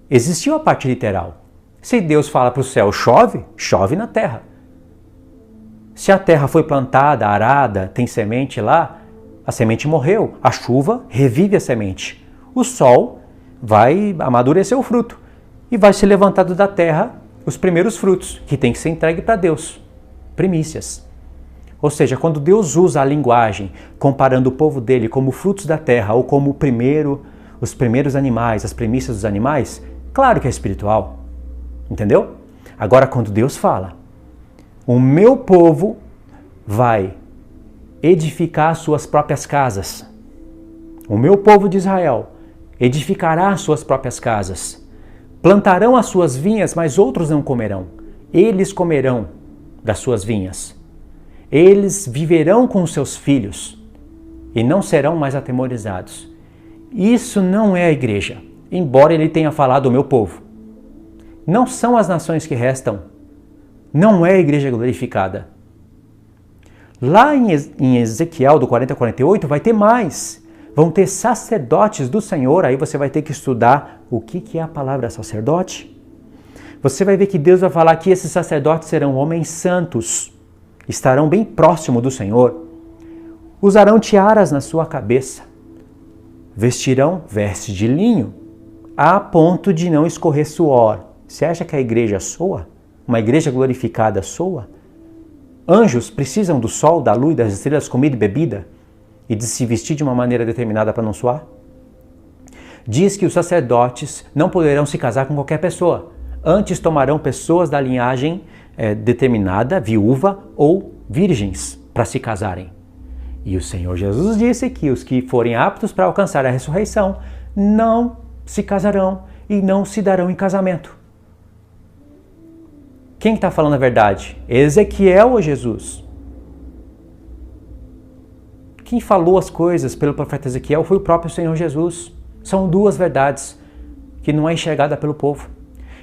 Existiu a parte literal. Se Deus fala para o céu chove, chove na terra. Se a terra foi plantada, arada, tem semente lá, a semente morreu, a chuva revive a semente. O sol vai amadurecer o fruto e vai ser levantado da terra os primeiros frutos, que tem que ser entregue para Deus, primícias. Ou seja, quando Deus usa a linguagem comparando o povo dele como frutos da terra ou como os primeiros animais, as primícias dos animais, claro que é espiritual, entendeu? Agora, quando Deus fala, o meu povo vai edificar suas próprias casas. O meu povo de Israel edificará suas próprias casas. Plantarão as suas vinhas, mas outros não comerão. Eles comerão das suas vinhas. Eles viverão com os seus filhos e não serão mais atemorizados. Isso não é a igreja, embora ele tenha falado o meu povo. Não são as nações que restam. Não é a igreja glorificada. Lá em Ezequiel, do 40 a 48, vai ter mais. Vão ter sacerdotes do Senhor, aí você vai ter que estudar o que é a palavra sacerdote. Você vai ver que Deus vai falar que esses sacerdotes serão homens santos, estarão bem próximo do Senhor, usarão tiaras na sua cabeça, vestirão vestes de linho a ponto de não escorrer suor. Você acha que a igreja soa? Uma igreja glorificada soa? Anjos precisam do sol, da luz, das estrelas, comida e bebida? E de se vestir de uma maneira determinada para não suar? Diz que os sacerdotes não poderão se casar com qualquer pessoa. Antes tomarão pessoas da linhagem determinada, viúva ou virgens, para se casarem. E o Senhor Jesus disse que os que forem aptos para alcançar a ressurreição não se casarão e não se darão em casamento. Quem está falando a verdade? Ezequiel ou Jesus? Quem falou as coisas pelo profeta Ezequiel foi o próprio Senhor Jesus. São duas verdades que não é enxergada pelo povo.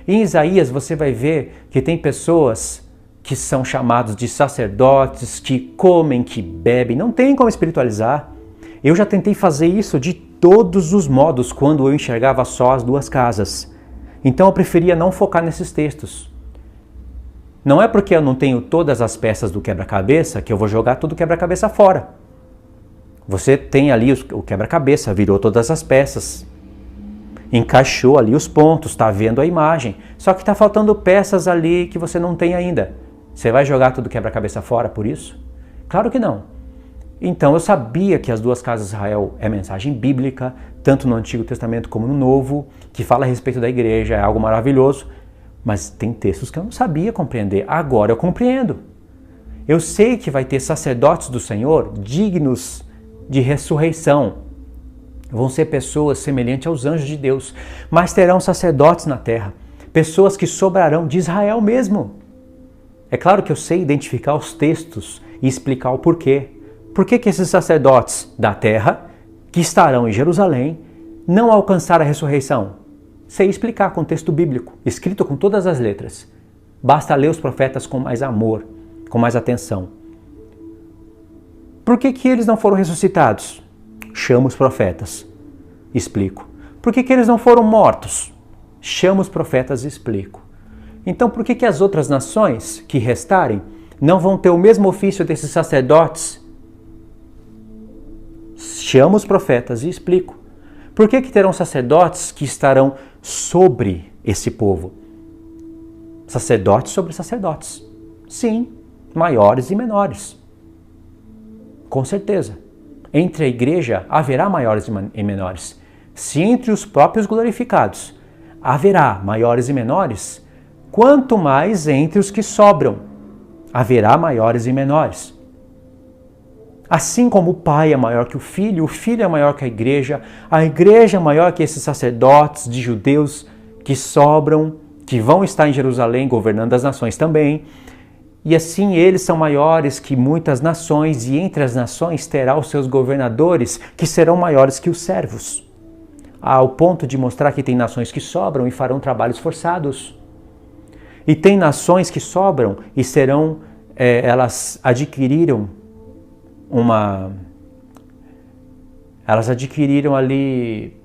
Em Isaías você vai ver que tem pessoas que são chamados de sacerdotes, que comem, que bebem, não tem como espiritualizar. Eu já tentei fazer isso de todos os modos quando eu enxergava só as duas casas. Então eu preferia não focar nesses textos. Não é porque eu não tenho todas as peças do quebra-cabeça que eu vou jogar todo o quebra-cabeça fora. Você tem ali o quebra-cabeça, virou todas as peças, encaixou ali os pontos, está vendo a imagem. Só que está faltando peças ali que você não tem ainda. Você vai jogar todo o quebra-cabeça fora por isso? Claro que não. Então eu sabia que as duas casas de Israel é mensagem bíblica, tanto no Antigo Testamento como no Novo, que fala a respeito da igreja, é algo maravilhoso. Mas tem textos que eu não sabia compreender. Agora eu compreendo. Eu sei que vai ter sacerdotes do Senhor dignos de ressurreição. Vão ser pessoas semelhantes aos anjos de Deus, mas terão sacerdotes na terra. Pessoas que sobrarão de Israel mesmo. É claro que eu sei identificar os textos e explicar o porquê. Por que esses sacerdotes da terra, que estarão em Jerusalém, não alcançaram a ressurreição? Sei explicar com texto bíblico, escrito com todas as letras. Basta ler os profetas com mais amor, com mais atenção. Por que eles não foram ressuscitados? Chama os profetas. Explico. Por que eles não foram mortos? Chama os profetas e explico. Então por que as outras nações que restarem não vão ter o mesmo ofício desses sacerdotes? Chama os profetas e explico. Por que terão sacerdotes que estarão sobre esse povo? Sacerdotes sobre sacerdotes. Sim, maiores e menores. Com certeza. Entre a igreja haverá maiores e menores. Se entre os próprios glorificados haverá maiores e menores, quanto mais entre os que sobram haverá maiores e menores. Assim como o Pai é maior que o Filho é maior que a igreja é maior que esses sacerdotes de judeus que sobram, que vão estar em Jerusalém governando as nações também. E assim eles são maiores que muitas nações, e entre as nações terá os seus governadores que serão maiores que os servos. Ao ponto de mostrar que tem nações que sobram e farão trabalhos forçados. E tem nações que sobram e serão, elas adquiriram ali,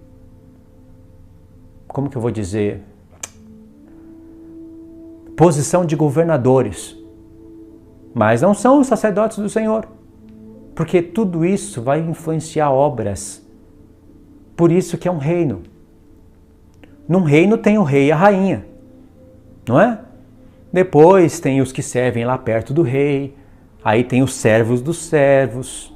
como que eu vou dizer? Posição de governadores. Mas não são os sacerdotes do Senhor. Porque tudo isso vai influenciar obras. Por isso que é um reino. Num reino tem o rei e a rainha. Não é? Depois tem os que servem lá perto do rei. Aí tem os servos dos servos.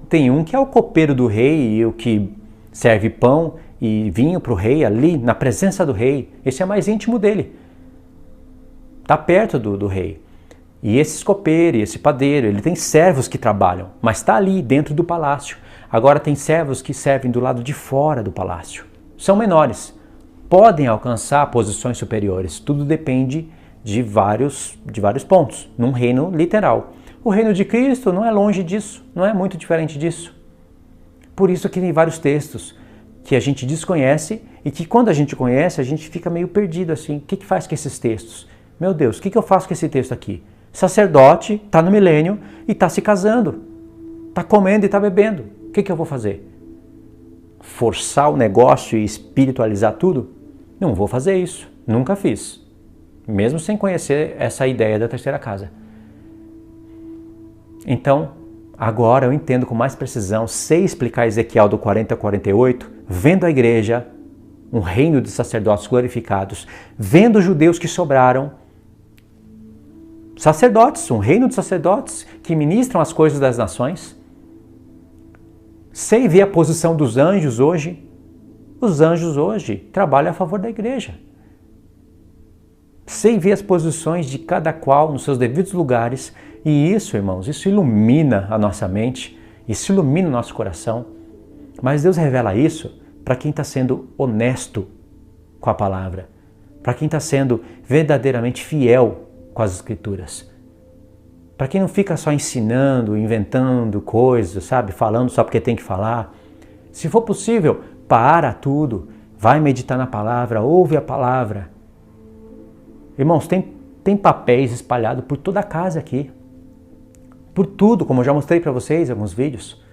Tem um que é o copeiro do rei e o que serve pão e vinho para o rei ali, na presença do rei. Esse é mais íntimo dele. Está perto do rei. E esse copeiro, esse padeiro, ele tem servos que trabalham, mas está ali dentro do palácio. Agora tem servos que servem do lado de fora do palácio. São menores. Podem alcançar posições superiores. Tudo depende de vários pontos. Num reino literal. O reino de Cristo não é longe disso, não é muito diferente disso. Por isso que tem vários textos que a gente desconhece e que quando a gente conhece, a gente fica meio perdido assim. O que faz com esses textos? Meu Deus, o que eu faço com esse texto aqui? Sacerdote, está no milênio e está se casando. Está comendo e está bebendo. O que eu vou fazer? Forçar o negócio e espiritualizar tudo? Não vou fazer isso. Nunca fiz. Mesmo sem conhecer essa ideia da terceira casa. Então, agora eu entendo com mais precisão, sei explicar Ezequiel do 40 a 48, vendo a igreja, um reino de sacerdotes glorificados, vendo os judeus que sobraram, sacerdotes, um reino de sacerdotes que ministram as coisas das nações. Sei ver a posição dos anjos hoje. Os anjos hoje trabalham a favor da igreja. Sei ver as posições de cada qual nos seus devidos lugares. E isso, irmãos, isso ilumina a nossa mente, isso ilumina o nosso coração. Mas Deus revela isso para quem está sendo honesto com a palavra, para quem está sendo verdadeiramente fiel com as Escrituras. Para quem não fica só ensinando, inventando coisas, sabe? Falando só porque tem que falar. Se for possível, para tudo, vai meditar na palavra, ouve a palavra. Irmãos, tem papéis espalhados por toda a casa aqui. Por tudo, como eu já mostrei para vocês em alguns vídeos.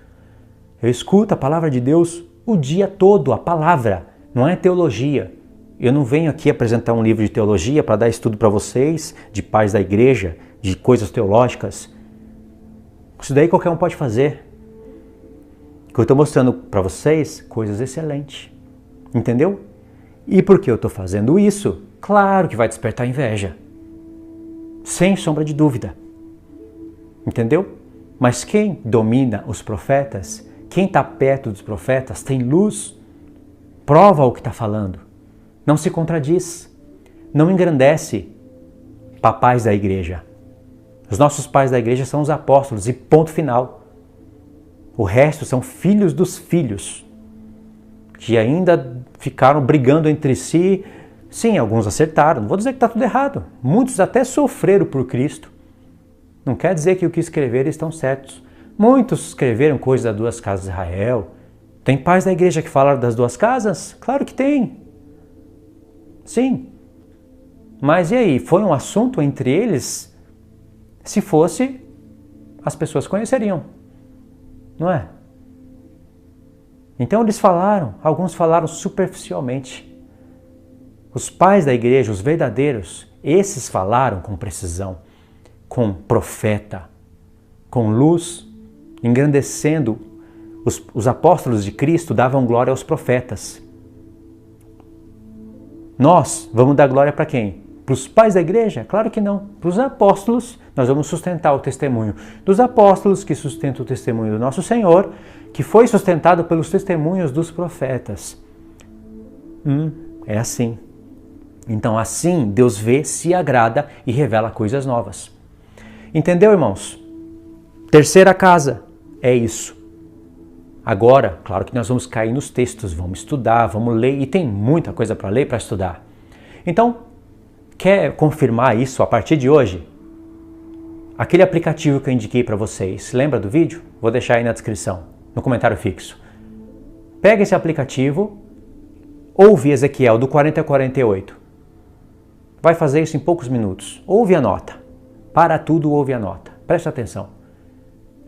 Eu escuto a palavra de Deus o dia todo, a palavra, não é teologia. Eu não venho aqui apresentar um livro de teologia para dar estudo para vocês, de pais da igreja, de coisas teológicas. Isso daí qualquer um pode fazer. O que eu estou mostrando para vocês, coisas excelentes. Entendeu? E por que eu estou fazendo isso? Claro que vai despertar inveja. Sem sombra de dúvida. Entendeu? Mas quem domina os profetas, quem está perto dos profetas, tem luz, prova o que está falando. Não se contradiz. Não engrandece papais da igreja. Os nossos pais da igreja são os apóstolos e ponto final. O resto são filhos dos filhos, que ainda ficaram brigando entre si. Sim, alguns acertaram, não vou dizer que está tudo errado. Muitos até sofreram por Cristo. Não quer dizer que o que escreveram estão certos. Muitos escreveram coisas das duas casas de Israel. Tem pais da igreja que falaram das duas casas? Claro que tem. Sim. Mas e aí, foi um assunto entre eles? Se fosse, as pessoas conheceriam. Não é? Então eles falaram, alguns falaram superficialmente. Os pais da igreja, os verdadeiros, esses falaram com precisão, com profeta, com luz, engrandecendo. Os apóstolos de Cristo davam glória aos profetas. Nós vamos dar glória para quem? Para os pais da igreja? Claro que não. Para os apóstolos, nós vamos sustentar o testemunho dos apóstolos, que sustentam o testemunho do nosso Senhor, que foi sustentado pelos testemunhos dos profetas. É assim. Então assim Deus vê, se agrada e revela coisas novas. Entendeu, irmãos? Terceira casa é isso. Agora, claro que nós vamos cair nos textos, vamos estudar, vamos ler, e tem muita coisa para ler, para estudar. Então, quer confirmar isso a partir de hoje? Aquele aplicativo que eu indiquei para vocês, lembra do vídeo? Vou deixar aí na descrição, no comentário fixo. Pega esse aplicativo, ouve Ezequiel do 40 a 48. Vai fazer isso em poucos minutos. Ouve a nota. Para tudo, ouve a nota. Presta atenção.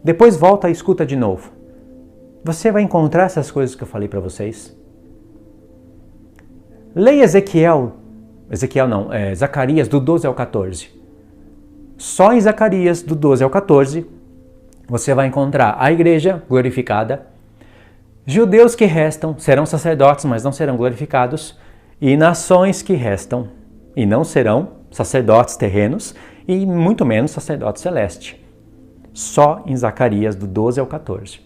Depois volta e escuta de novo. Você vai encontrar essas coisas que eu falei para vocês. Leia Zacarias do 12 ao 14. Só em Zacarias do 12 ao 14 você vai encontrar a igreja glorificada, judeus que restam serão sacerdotes, mas não serão glorificados, e nações que restam e não serão sacerdotes terrenos e muito menos sacerdote celeste. Só em Zacarias do 12 ao 14.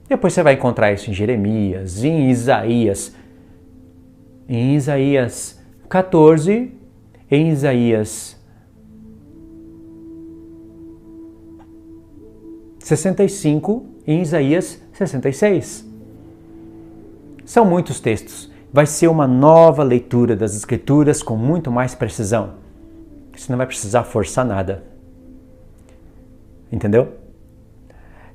Depois você vai encontrar isso em Jeremias, em Isaías. Em Isaías 14, em Isaías 65 e em Isaías 66. São muitos textos. Vai ser uma nova leitura das Escrituras com muito mais precisão. Você não vai precisar forçar nada. Entendeu?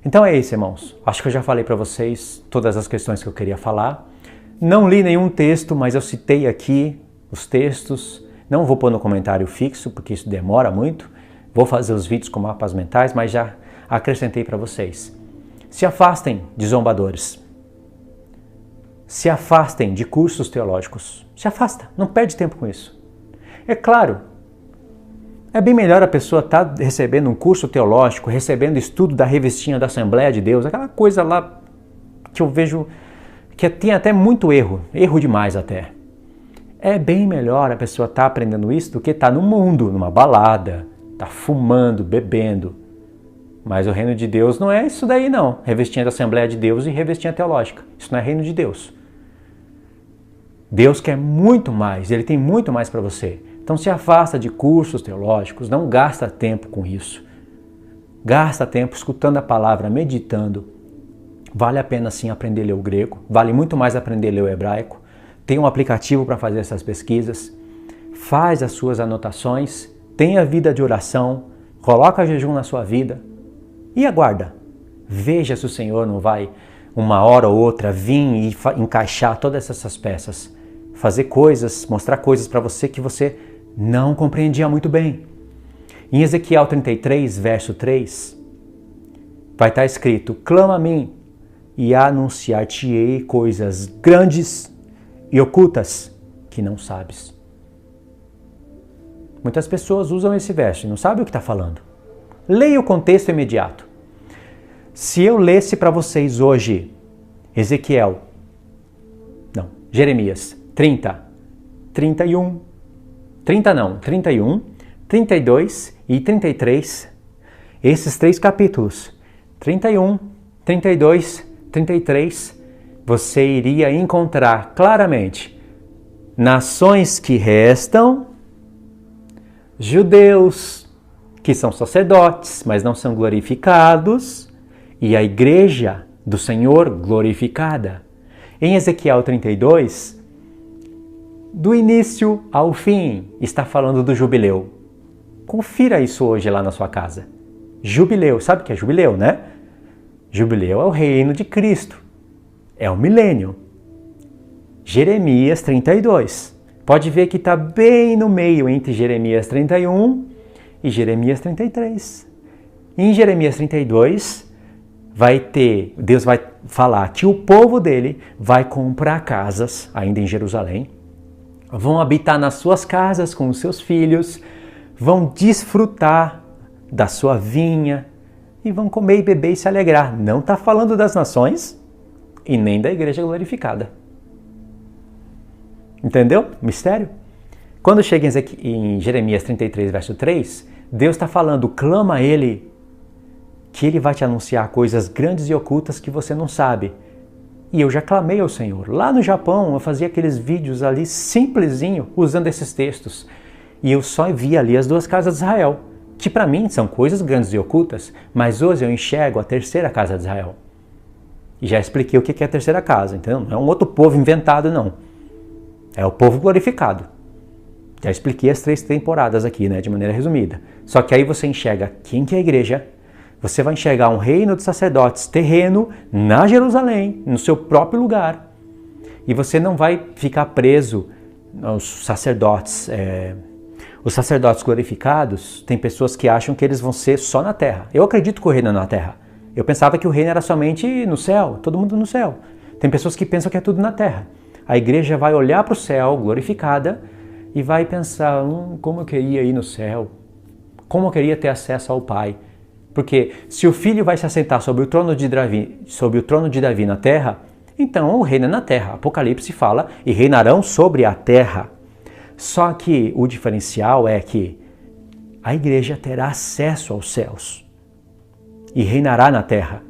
Então é isso, irmãos. Acho que eu já falei para vocês todas as questões que eu queria falar. Não li nenhum texto, mas eu citei aqui os textos. Não vou pôr no comentário fixo, porque isso demora muito. Vou fazer os vídeos com mapas mentais, mas já acrescentei para vocês. Se afastem de zombadores. Se afastem de cursos teológicos. Se afasta, não perde tempo com isso. É claro, é bem melhor a pessoa estar recebendo um curso teológico, recebendo estudo da revistinha da Assembleia de Deus, aquela coisa lá que eu vejo que tem até muito erro demais até. É bem melhor a pessoa estar aprendendo isso do que estar no mundo, numa balada, estar fumando, bebendo. Mas o reino de Deus não é isso daí não, revestinha da Assembleia de Deus e revestinha teológica. Isso não é reino de Deus. Deus quer muito mais, Ele tem muito mais para você. Então se afasta de cursos teológicos, não gasta tempo com isso. Gasta tempo escutando a palavra, meditando. Vale a pena sim aprender a ler o grego, vale muito mais aprender a ler o hebraico. Tem um aplicativo para fazer essas pesquisas. Faz as suas anotações, tenha vida de oração, coloca jejum na sua vida e aguarda. Veja se o Senhor não vai, uma hora ou outra, vir e encaixar todas essas peças. Fazer coisas, mostrar coisas para você que você não compreendia muito bem. Em Ezequiel 33, verso 3, vai estar escrito: clama a mim e anunciar-te-ei coisas grandes e ocultas que não sabes. Muitas pessoas usam esse verso e não sabem o que está falando. Leia o contexto imediato. Se eu lesse para vocês hoje Jeremias 30, 31, 31, 32 e 33, esses 3 capítulos, 31, 32, 33, você iria encontrar claramente nações que restam, judeus que são sacerdotes, mas não são glorificados, e a igreja do Senhor glorificada. Em Ezequiel 32, do início ao fim, está falando do jubileu. Confira isso hoje lá na sua casa. Jubileu, sabe o que é jubileu, né? Jubileu é o reino de Cristo. É o milênio. Jeremias 32. Pode ver que está bem no meio entre Jeremias 31 e Jeremias 33. Em Jeremias 32, Deus vai falar que o povo dele vai comprar casas, ainda em Jerusalém, vão habitar nas suas casas com os seus filhos, vão desfrutar da sua vinha e vão comer e beber e se alegrar. Não está falando das nações e nem da igreja glorificada. Entendeu? Mistério? Quando chega em Jeremias 33, verso 3, Deus está falando: clama a Ele, que Ele vai te anunciar coisas grandes e ocultas que você não sabe. E eu já clamei ao Senhor. Lá no Japão, eu fazia aqueles vídeos ali simplesinho, usando esses textos. E eu só via ali as 2 casas de Israel, que para mim são coisas grandes e ocultas, mas hoje eu enxergo a 3ª casa de Israel. E já expliquei o que é a 3ª casa, então não é um outro povo inventado, não. É o povo glorificado. Já expliquei as 3 temporadas aqui, né, de maneira resumida. Só que aí você enxerga quem que é a igreja. Você vai enxergar um reino de sacerdotes terreno na Jerusalém, no seu próprio lugar. E você não vai ficar preso aos sacerdotes. Os sacerdotes glorificados, tem pessoas que acham que eles vão ser só na terra. Eu acredito que o reino é na terra. Eu pensava que o reino era somente no céu, todo mundo no céu. Tem pessoas que pensam que é tudo na terra. A igreja vai olhar para o céu, glorificada, e vai pensar: como eu queria ir no céu, como eu queria ter acesso ao Pai. Porque se o Filho vai se assentar sobre o trono de Davi na terra, então o reino é na terra. Apocalipse fala: e reinarão sobre a terra. Só que o diferencial é que a igreja terá acesso aos céus e reinará na terra.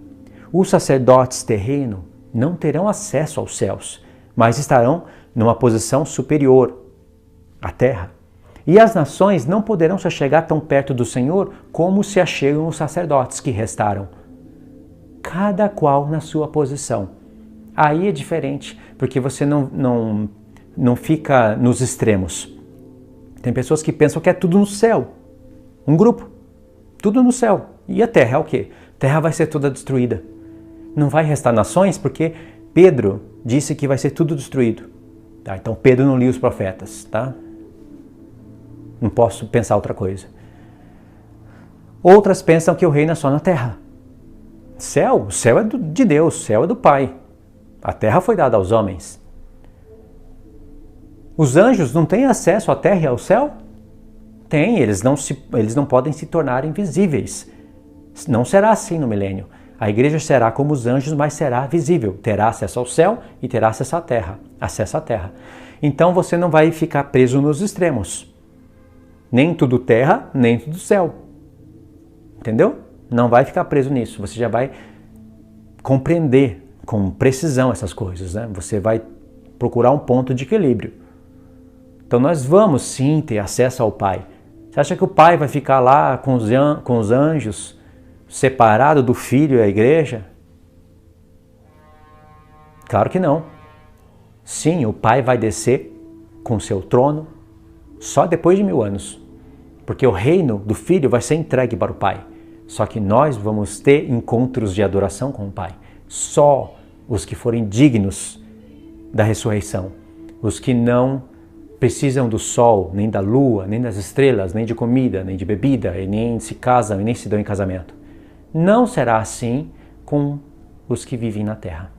Os sacerdotes terrenos não terão acesso aos céus, mas estarão numa posição superior à terra. E as nações não poderão se chegar tão perto do Senhor como se achegam os sacerdotes que restaram. Cada qual na sua posição. Aí é diferente, porque você não fica nos extremos. Tem pessoas que pensam que é tudo no céu. Um grupo. Tudo no céu. E a terra é o quê? A terra vai ser toda destruída. Não vai restar nações porque Pedro disse que vai ser tudo destruído. Tá? Então Pedro não lia os profetas, tá? Não posso pensar outra coisa. Outras pensam que o reino é só na terra. O céu é de Deus, o céu é do Pai. A terra foi dada aos homens. Os anjos não têm acesso à terra e ao céu? Tem, eles não podem se tornar invisíveis. Não será assim no milênio. A igreja será como os anjos, mas será visível. Terá acesso ao céu e terá acesso à terra. Então você não vai ficar preso nos extremos. Nem tudo terra, nem tudo céu. Entendeu? Não vai ficar preso nisso. Você já vai compreender com precisão essas coisas, né? Você vai procurar um ponto de equilíbrio. Então nós vamos sim ter acesso ao Pai. Você acha que o Pai vai ficar lá com os anjos, separado do Filho e a igreja? Claro que não. Sim, o Pai vai descer com seu trono só depois de 1000 anos. Porque o reino do Filho vai ser entregue para o Pai. Só que nós vamos ter encontros de adoração com o Pai. Só os que forem dignos da ressurreição. Os que não precisam do sol, nem da lua, nem das estrelas, nem de comida, nem de bebida, e nem se casam e nem se dão em casamento. Não será assim com os que vivem na terra.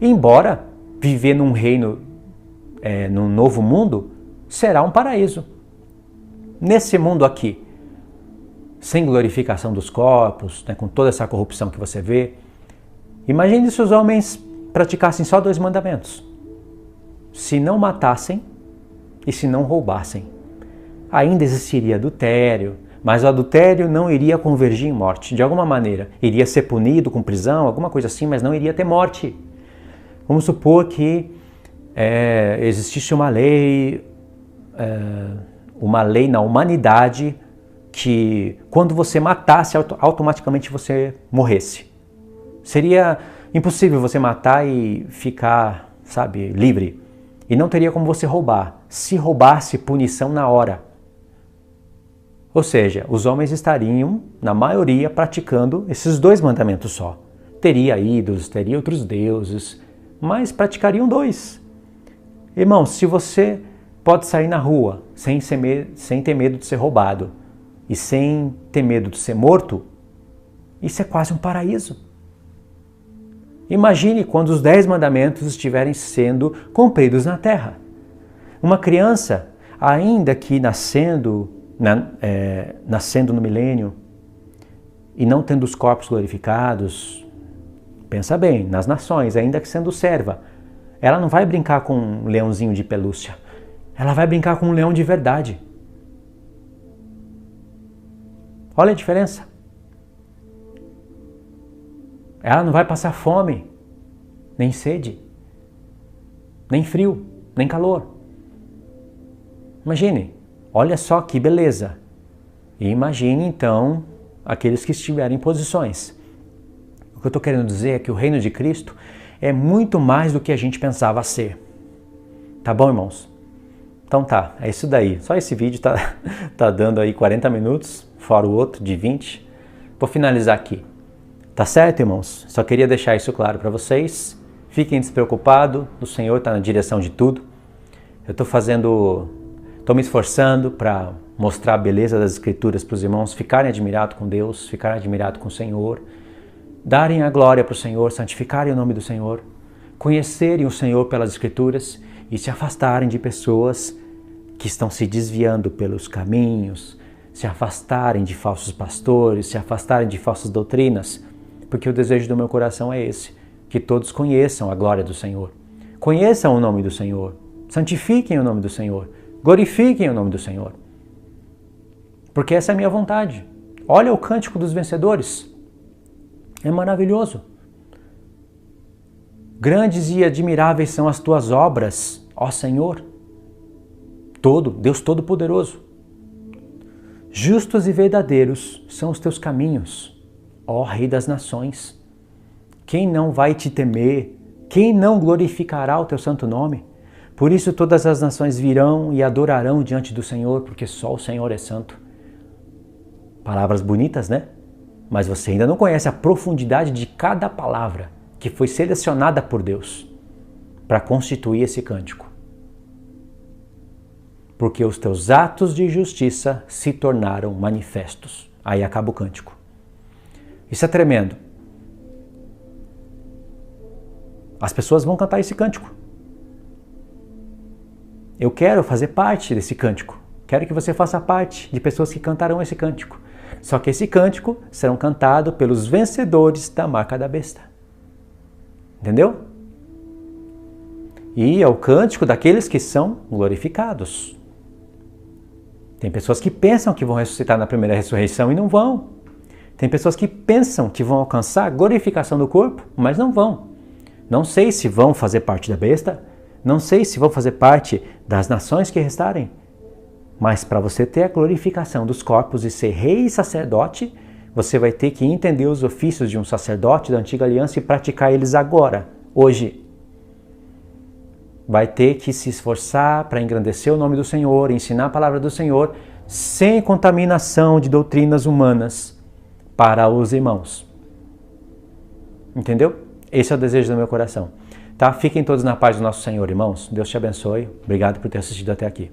Embora viver num reino, num novo mundo, será um paraíso. Nesse mundo aqui, sem glorificação dos corpos, né, com toda essa corrupção que você vê, imagine se os homens praticassem só 2 mandamentos. Se não matassem e se não roubassem. Ainda existiria adultério, mas o adultério não iria convergir em morte. De alguma maneira, iria ser punido com prisão, alguma coisa assim, mas não iria ter morte. Vamos supor que existisse uma lei na humanidade que quando você matasse, automaticamente você morresse. Seria impossível você matar e ficar, livre. E não teria como você roubar. Se roubasse, punição na hora. Ou seja, os homens estariam, na maioria, praticando esses 2 mandamentos só. Teria ídolos, teria outros deuses, mas praticariam 2. Irmão, se você pode sair na rua sem ter medo de ser roubado e sem ter medo de ser morto, isso é quase um paraíso. Imagine quando os 10 mandamentos estiverem sendo cumpridos na terra. Uma criança, ainda que nascendo no milênio e não tendo os corpos glorificados, pensa bem, nas nações, ainda que sendo serva, ela não vai brincar com um leãozinho de pelúcia. Ela vai brincar com um leão de verdade. Olha a diferença. Ela não vai passar fome, nem sede, nem frio, nem calor. Imagine, olha só que beleza. E imagine então aqueles que estiverem em posições. O que eu estou querendo dizer é que o reino de Cristo é muito mais do que a gente pensava ser. Tá bom, irmãos? Então tá, é isso daí. Só esse vídeo tá dando aí 40 minutos, fora o outro de 20. Vou finalizar aqui. Tá certo, irmãos? Só queria deixar isso claro para vocês. Fiquem despreocupados, o Senhor está na direção de tudo. Eu estou me esforçando para mostrar a beleza das Escrituras para os irmãos ficarem admirados com Deus, ficarem admirados com o Senhor, darem a glória para o Senhor, santificarem o nome do Senhor, conhecerem o Senhor pelas Escrituras e se afastarem de pessoas que estão se desviando pelos caminhos, se afastarem de falsos pastores, se afastarem de falsas doutrinas, porque o desejo do meu coração é esse, que todos conheçam a glória do Senhor, conheçam o nome do Senhor, santifiquem o nome do Senhor, glorifiquem o nome do Senhor, porque essa é a minha vontade. Olha o cântico dos vencedores, é maravilhoso. Grandes e admiráveis são as tuas obras, ó Senhor, Deus Todo-Poderoso. Justos e verdadeiros são os teus caminhos, ó Rei das Nações. Quem não vai te temer? Quem não glorificará o teu santo nome? Por isso todas as nações virão e adorarão diante do Senhor, porque só o Senhor é santo. Palavras bonitas, né? Mas você ainda não conhece a profundidade de cada palavra que foi selecionada por Deus para constituir esse cântico. Porque os teus atos de justiça se tornaram manifestos. Aí acaba o cântico. Isso é tremendo. As pessoas vão cantar esse cântico. Eu quero fazer parte desse cântico. Quero que você faça parte de pessoas que cantarão esse cântico. Só que esse cântico será cantado pelos vencedores da marca da besta. Entendeu? E é o cântico daqueles que são glorificados. Tem pessoas que pensam que vão ressuscitar na primeira ressurreição e não vão. Tem pessoas que pensam que vão alcançar a glorificação do corpo, mas não vão. Não sei se vão fazer parte da besta, não sei se vão fazer parte das nações que restarem, mas para você ter a glorificação dos corpos e ser rei e sacerdote, você vai ter que entender os ofícios de um sacerdote da antiga aliança e praticar eles agora, hoje. Vai ter que se esforçar para engrandecer o nome do Senhor, ensinar a palavra do Senhor, sem contaminação de doutrinas humanas para os irmãos. Entendeu? Esse é o desejo do meu coração. Tá? Fiquem todos na paz do nosso Senhor, irmãos. Deus te abençoe. Obrigado por ter assistido até aqui.